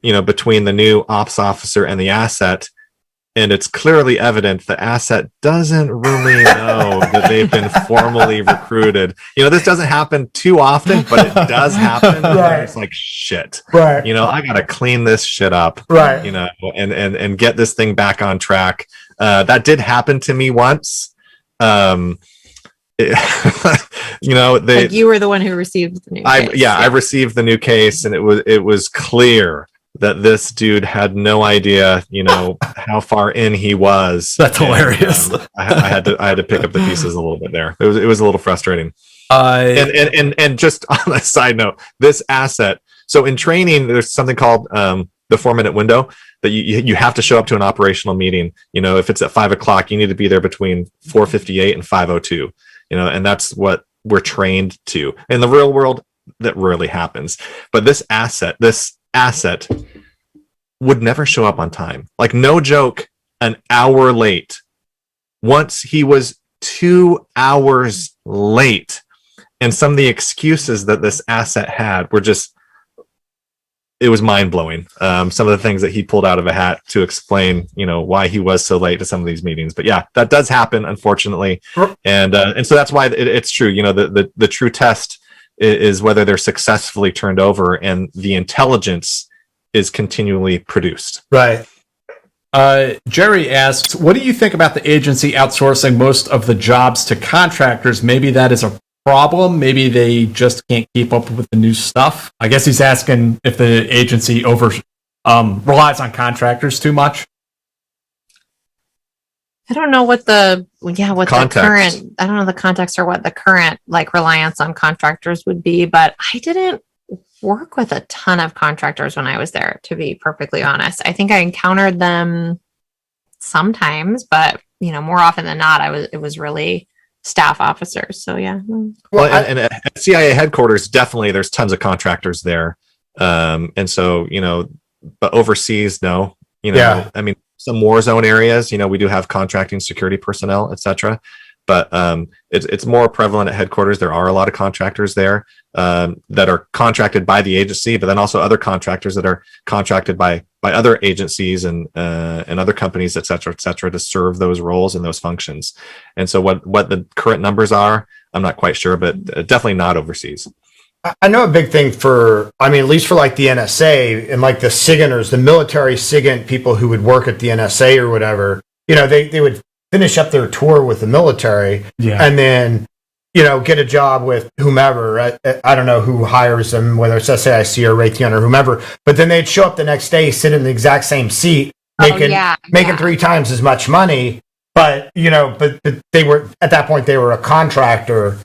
between the new ops officer and the asset. And it's clearly evident the asset doesn't really know that they've been formally recruited. This doesn't happen too often, but it does happen. Right. It's shit. Right. I got to clean this shit up. Right. And get this thing back on track. That did happen to me once. You were the one who received the new case. I received the new case, and it was clear that this dude had no idea, how far in he was. That's hilarious. I had to pick up the pieces a little bit there. It was a little frustrating. And just on a side note, this asset. So in training, there's something called the 4-minute window that you have to show up to an operational meeting. If it's at 5:00, you need to be there between 4:58 and 5:02. And that's what we're trained to. In the real world, that rarely happens. But this asset would never show up on time. No joke, an hour late. Once he was 2 hours late. And some of the excuses that this asset had were just, it was mind-blowing. Some of the things that he pulled out of a hat to explain, why he was so late to some of these meetings. But yeah, that does happen, unfortunately. And so that's why it's true. The true test is whether they're successfully turned over and the intelligence is continually produced. Right. Jerry asks, what do you think about the agency outsourcing most of the jobs to contractors? Maybe that is a problem. Maybe they just can't keep up with the new stuff. I guess he's asking if the agency relies on contractors too much. I don't know what the Context. I don't know the context or what the current reliance on contractors would be, but I didn't work with a ton of contractors when I was there, to be perfectly honest. I think I encountered them sometimes, but more often than not, it was really staff officers. So yeah. Well, and at CIA headquarters, definitely there's tons of contractors there. And so, but overseas, no, I mean, some war zone areas, we do have contracting security personnel, etc. But it's more prevalent at headquarters. There are a lot of contractors there that are contracted by the agency, but then also other contractors that are contracted by other agencies and other companies, et cetera, to serve those roles and those functions. And so what the current numbers are, I'm not quite sure, but definitely not overseas. I know a big thing at least for like the NSA and like the SIGINTers, the military SIGINT people who would work at the NSA or whatever, they would finish up their tour with the military and then, get a job with whomever. I don't know who hires them, whether it's SAIC or Raytheon or whomever, but then they'd show up the next day, sit in the exact same seat, making 3 times as much money. But, but they were, at that point, they were a contractor,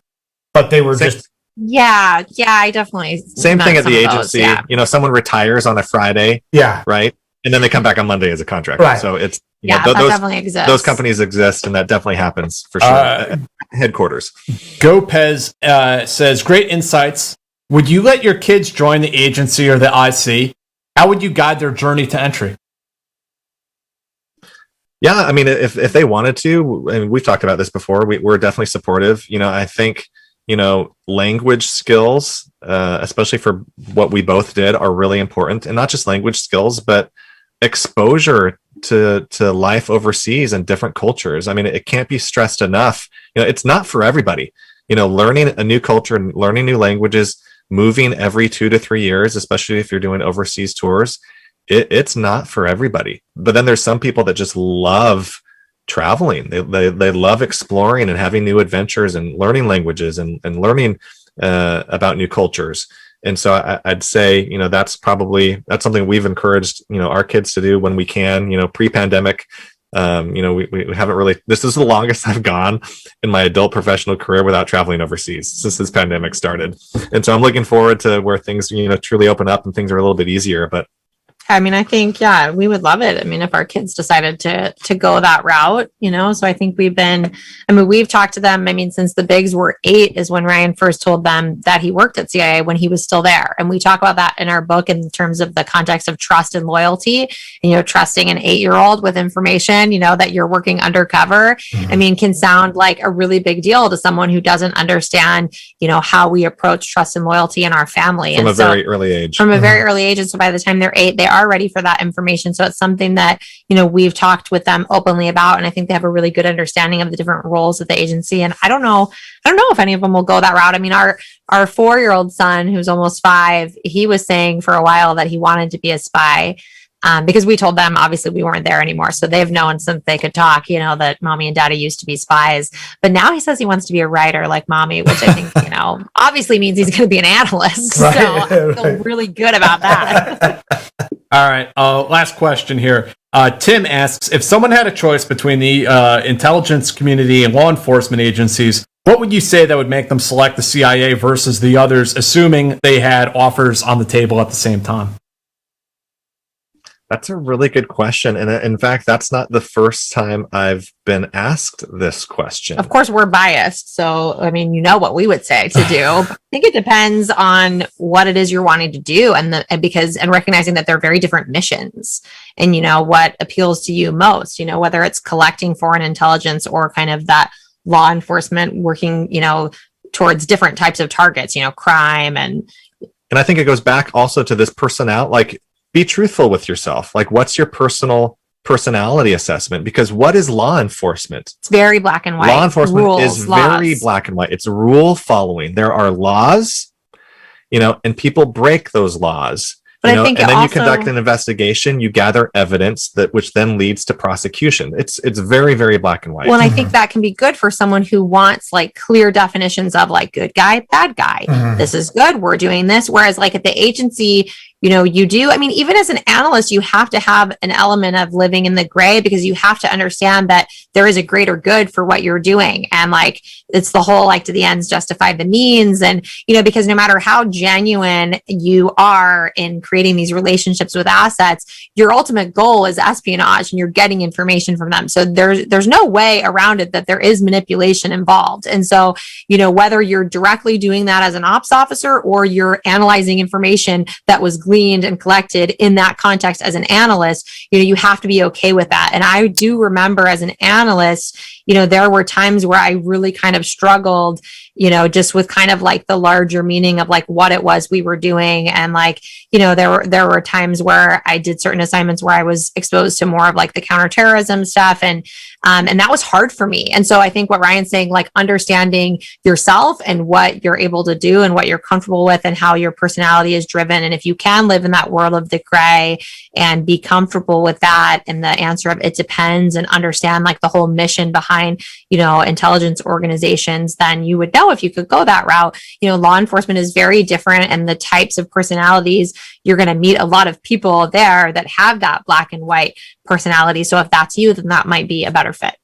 but they were just... Yeah, I definitely. Same thing at the agency. Someone retires on a Friday. Yeah. Right. And then they come back on Monday as a contractor. Right. So it's, that definitely exists. Those companies exist, and that definitely happens for sure. Headquarters. Gopez says, great insights. Would you let your kids join the agency or the IC? How would you guide their journey to entry? Yeah, I mean, if they wanted to, and we've talked about this before, we're definitely supportive. I think, language skills, especially for what we both did, are really important. And not just language skills, but exposure to life overseas and different cultures. I mean, it can't be stressed enough. It's not for everybody. Learning a new culture and learning new languages, moving every 2 to 3 years, especially if you're doing overseas tours, it's not for everybody. But then there's some people that just love traveling. They love exploring and having new adventures and learning languages and learning about new cultures. And so I'd say, that's something we've encouraged, our kids to do when we can, pre-pandemic. We haven't really, this is the longest I've gone in my adult professional career without traveling overseas since this pandemic started. And so I'm looking forward to where things, truly open up and things are a little bit easier. But I mean, I think, we would love it. I mean, if our kids decided to go that route, so I think we've talked to them. I mean, since the bigs were 8 is when Ryan first told them that he worked at CIA when he was still there. And we talk about that in our book in terms of the context of trust and loyalty, trusting an 8-year-old with information, that you're working undercover. Mm-hmm. I mean, can sound like a really big deal to someone who doesn't understand, how we approach trust and loyalty in our family. From a very early age. And so by the time they're 8, they are ready for that information. So it's something that, we've talked with them openly about. And I think they have a really good understanding of the different roles at the agency. And I don't know if any of them will go that route. I mean, our 4-year-old son, who's almost 5, he was saying for a while that he wanted to be a spy. Because we told them, obviously, we weren't there anymore. So they've known since they could talk, that mommy and daddy used to be spies. But now he says he wants to be a writer like mommy, which I think, obviously means he's going to be an analyst. Right, so I feel really good about that. All right. Last question here. Tim asks, if someone had a choice between the intelligence community and law enforcement agencies, what would you say that would make them select the CIA versus the others, assuming they had offers on the table at the same time? That's a really good question. And in fact, that's not the first time I've been asked this question. Of course, we're biased. So, I mean, what we would say to do. I think it depends on what it is you're wanting to do and recognizing that they're very different missions and, what appeals to you most, whether it's collecting foreign intelligence or kind of that law enforcement working, towards different types of targets, crime. And I think it goes back also to this personality, be truthful with yourself. What's your personality assessment? Because what is law enforcement? It's very black and white. Law enforcement is very black and white. It's rule following. There are laws, and people break those laws. But I think and then you conduct an investigation, you gather evidence which then leads to prosecution. It's very, very black and white. Well, and I think that can be good for someone who wants clear definitions of good guy, bad guy. Mm-hmm. This is good. We're doing this. Whereas at the agency, you do, I mean, even as an analyst, you have to have an element of living in the gray, because you have to understand that there is a greater good for what you're doing. And like, it's the whole, like, do the ends justify the means? And, because no matter how genuine you are in creating these relationships with assets, your ultimate goal is espionage, and you're getting information from them. So there's no way around it that there is manipulation involved. And so, whether you're directly doing that as an ops officer, or you're analyzing information that was gleaned and collected in that context as an analyst, you have to be okay with that. And I do remember as an analyst, there were times where I really kind of struggled, just with kind of like the larger meaning of like what it was we were doing. And like, there were times where I did certain assignments where I was exposed to more of like the counterterrorism stuff. And that was hard for me. And so I think what Ryan's saying, like understanding yourself and what you're able to do and what you're comfortable with and how your personality is driven. And if you can live in that world of the gray and be comfortable with that, and the answer of it depends, and understand like the whole mission behind, intelligence organizations, then you would know if you could go that route. Law enforcement is very different, and the types of personalities, you're going to meet a lot of people there that have that black and white personality. So if that's you, then that might be a better fit.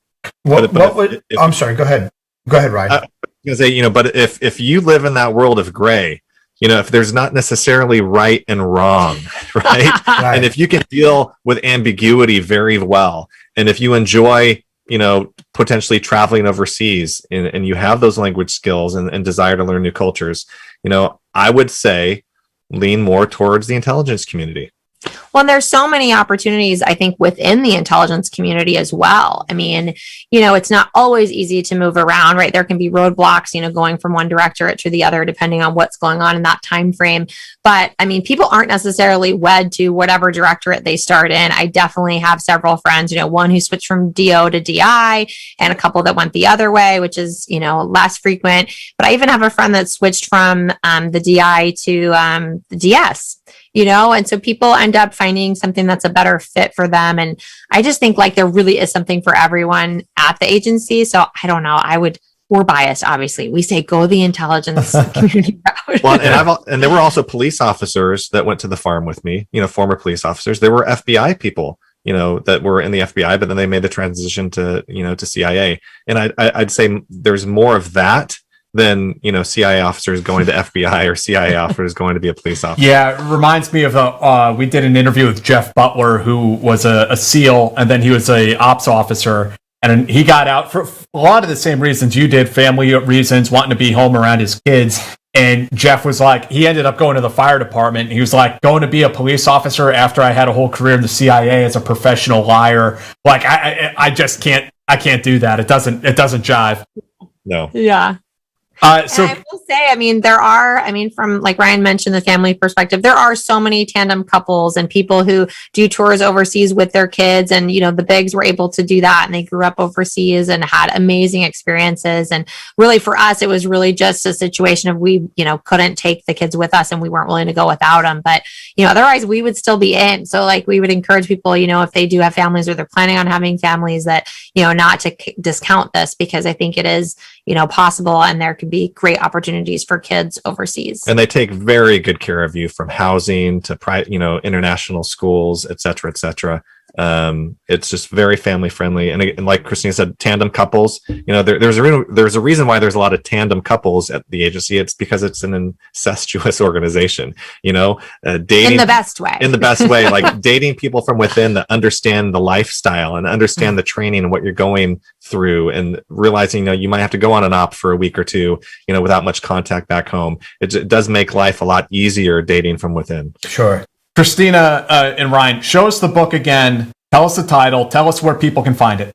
I'm sorry, go ahead, Ryan. I was going to say, but if you live in that world of gray, if there's not necessarily right and wrong, right? Right. And if you can deal with ambiguity very well, and if you enjoy, potentially traveling overseas, and you have those language skills and desire to learn new cultures, I would say lean more towards the intelligence community. Well, and there's so many opportunities, I think, within the intelligence community as well. I mean, it's not always easy to move around, right? There can be roadblocks, going from one directorate to the other, depending on what's going on in that time frame. But I mean, people aren't necessarily wed to whatever directorate they start in. I definitely have several friends, one who switched from DO to DI, and a couple that went the other way, which is, less frequent. But I even have a friend that switched from the DI to the DS. And so people end up finding something that's a better fit for them. And I just think like there really is something for everyone at the agency. So I don't know. We're biased, obviously. We say go the intelligence community route. Well, and there were also police officers that went to the farm with me, former police officers. There were FBI people, that were in the FBI, but then they made the transition to, to CIA. And I'd say there's more of that than CIA officers going to FBI or CIA officers going to be a police officer. Yeah, it reminds me of we did an interview with Jeff Butler, who was a SEAL, and then he was a ops officer, and he got out for a lot of the same reasons you did, family reasons, wanting to be home around his kids. And Jeff was like, he ended up going to the fire department. He was like, going to be a police officer after I had a whole career in the CIA as a professional liar. Like, I just can't do that. It doesn't jive. No. Yeah. So I will say, from like Ryan mentioned, the family perspective, there are so many tandem couples and people who do tours overseas with their kids. And, the Biggs were able to do that, and they grew up overseas and had amazing experiences. And really for us, it was really just a situation of we, couldn't take the kids with us, and we weren't willing to go without them. But, otherwise we would still be in. So like we would encourage people, if they do have families or they're planning on having families, that, not to discount this, because I think it is, possible, and there could be great opportunities for kids overseas. And they take very good care of you, from housing to international schools, et cetera, et cetera. It's just very family friendly. And like Christina said, tandem couples, there's a reason why there's a lot of tandem couples at the agency. It's because it's an incestuous organization, dating in the best way, like dating people from within that understand the lifestyle and understand the training and what you're going through, and realizing, you might have to go on an op for a week or two, without much contact back home. It does make life a lot easier dating from within. Sure. Christina and Ryan, show us the book again. Tell us the title. Tell us where people can find it.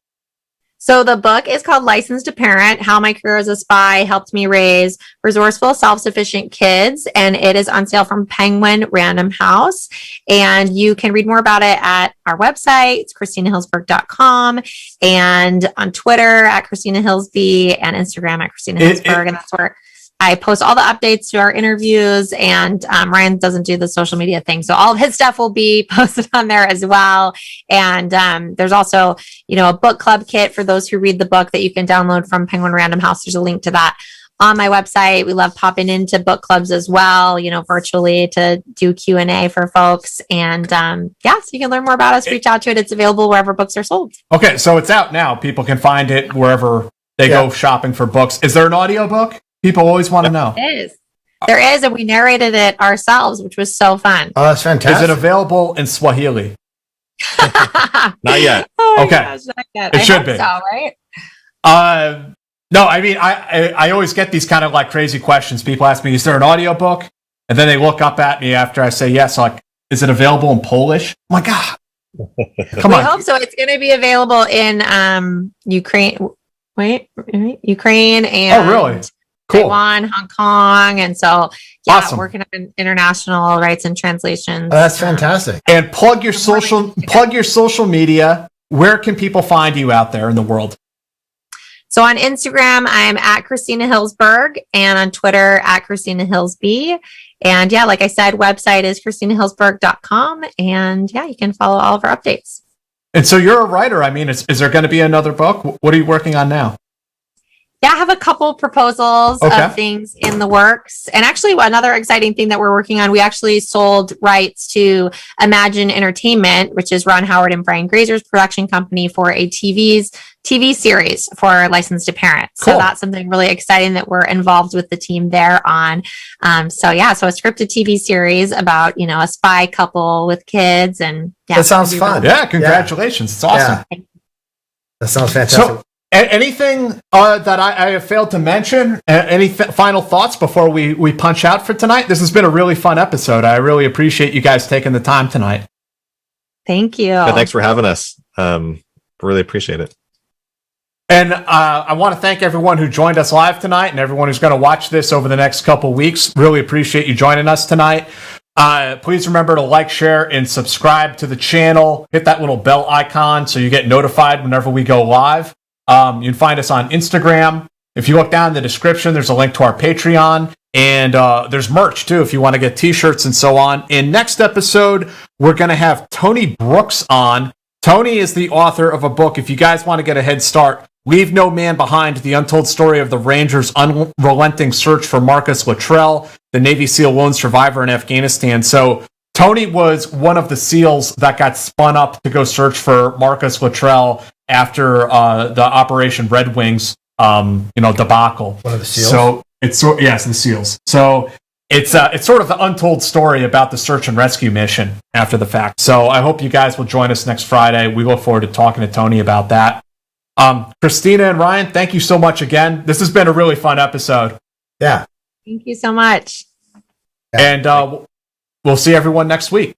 So the book is called Licensed to Parent: How My Career as a Spy Helped Me Raise Resourceful, Self-Sufficient Kids. And it is on sale from Penguin Random House. And you can read more about it at our website. It's ChristinaHillsberg.com, and on Twitter at Christina Hillsby, and Instagram at Christina Hillsberg. And that's where I post all the updates to our interviews, and Ryan doesn't do the social media thing. So all of his stuff will be posted on there as well. And there's also, a book club kit for those who read the book that you can download from Penguin Random House. There's a link to that on my website. We love popping into book clubs as well, virtually to do Q&A for folks. And so you can learn more about us, reach out to it. It's available wherever books are sold. Okay, so it's out now. People can find it wherever they go shopping for books. Is there an audiobook? People always want to know. There is, and we narrated it ourselves, which was so fun. Oh, that's fantastic. Is it available in Swahili? Not yet. Oh Okay. gosh, not yet. It I should hope be. so, right? No, I mean, I always get these kind of like crazy questions. People ask me, is there an audiobook? And then they look up at me after I say yes. Like, is it available in Polish? I'm like, come We on. hope so. It's going to be available in Ukraine. Ukraine and Oh, really? Cool. Taiwan, Hong Kong, and so Awesome. working on international rights and translations. Oh, that's fantastic. And plug your social media. Where can people find you out there in the world? So on Instagram, I'm at Christina Hillsberg, and on Twitter at Christina Hillsby. And like I said, website is ChristinaHillsberg.com. And you can follow all of our updates. And so you're a writer. I mean, is there going to be another book? What are you working on now? I have a couple proposals of things in the works. And actually, another exciting thing that we're working on, we actually sold rights to Imagine Entertainment, which is Ron Howard and Brian Grazer's production company, for a TV series for licensed to parents. Cool. So that's something really exciting that we're involved with the team there on. So a scripted TV series about, a spy couple with kids. And that sounds fun. Yeah, congratulations. It's awesome. Yeah. That sounds fantastic. So, anything that I have failed to mention? Any final thoughts before we punch out for tonight? This has been a really fun episode. I really appreciate you guys taking the time tonight. Thank you. Yeah, thanks for having us. Really appreciate it. And I want to thank everyone who joined us live tonight and everyone who's going to watch this over the next couple weeks. Really appreciate you joining us tonight. Please remember to like, share, and subscribe to the channel. Hit that little bell icon so you get notified whenever we go live. You can find us on Instagram. If you look down in the description, there's a link to our Patreon. And there's merch, too, if you want to get T-shirts and so on. In next episode, we're going to have Tony Brooks on. Tony is the author of a book. If you guys want to get a head start, Leave No Man Behind, the untold story of the Rangers' unrelenting search for Marcus Luttrell, the Navy SEAL lone survivor in Afghanistan. So Tony was one of the SEALs that got spun up to go search for Marcus Luttrell after the Operation Red Wings, debacle. One of the SEALs? So it's the SEALs. So it's sort of the untold story about the search and rescue mission after the fact. So I hope you guys will join us next Friday. We look forward to talking to Tony about that. Christina and Ryan, thank you so much again. This has been a really fun episode. Yeah. Thank you so much. And we'll see everyone next week.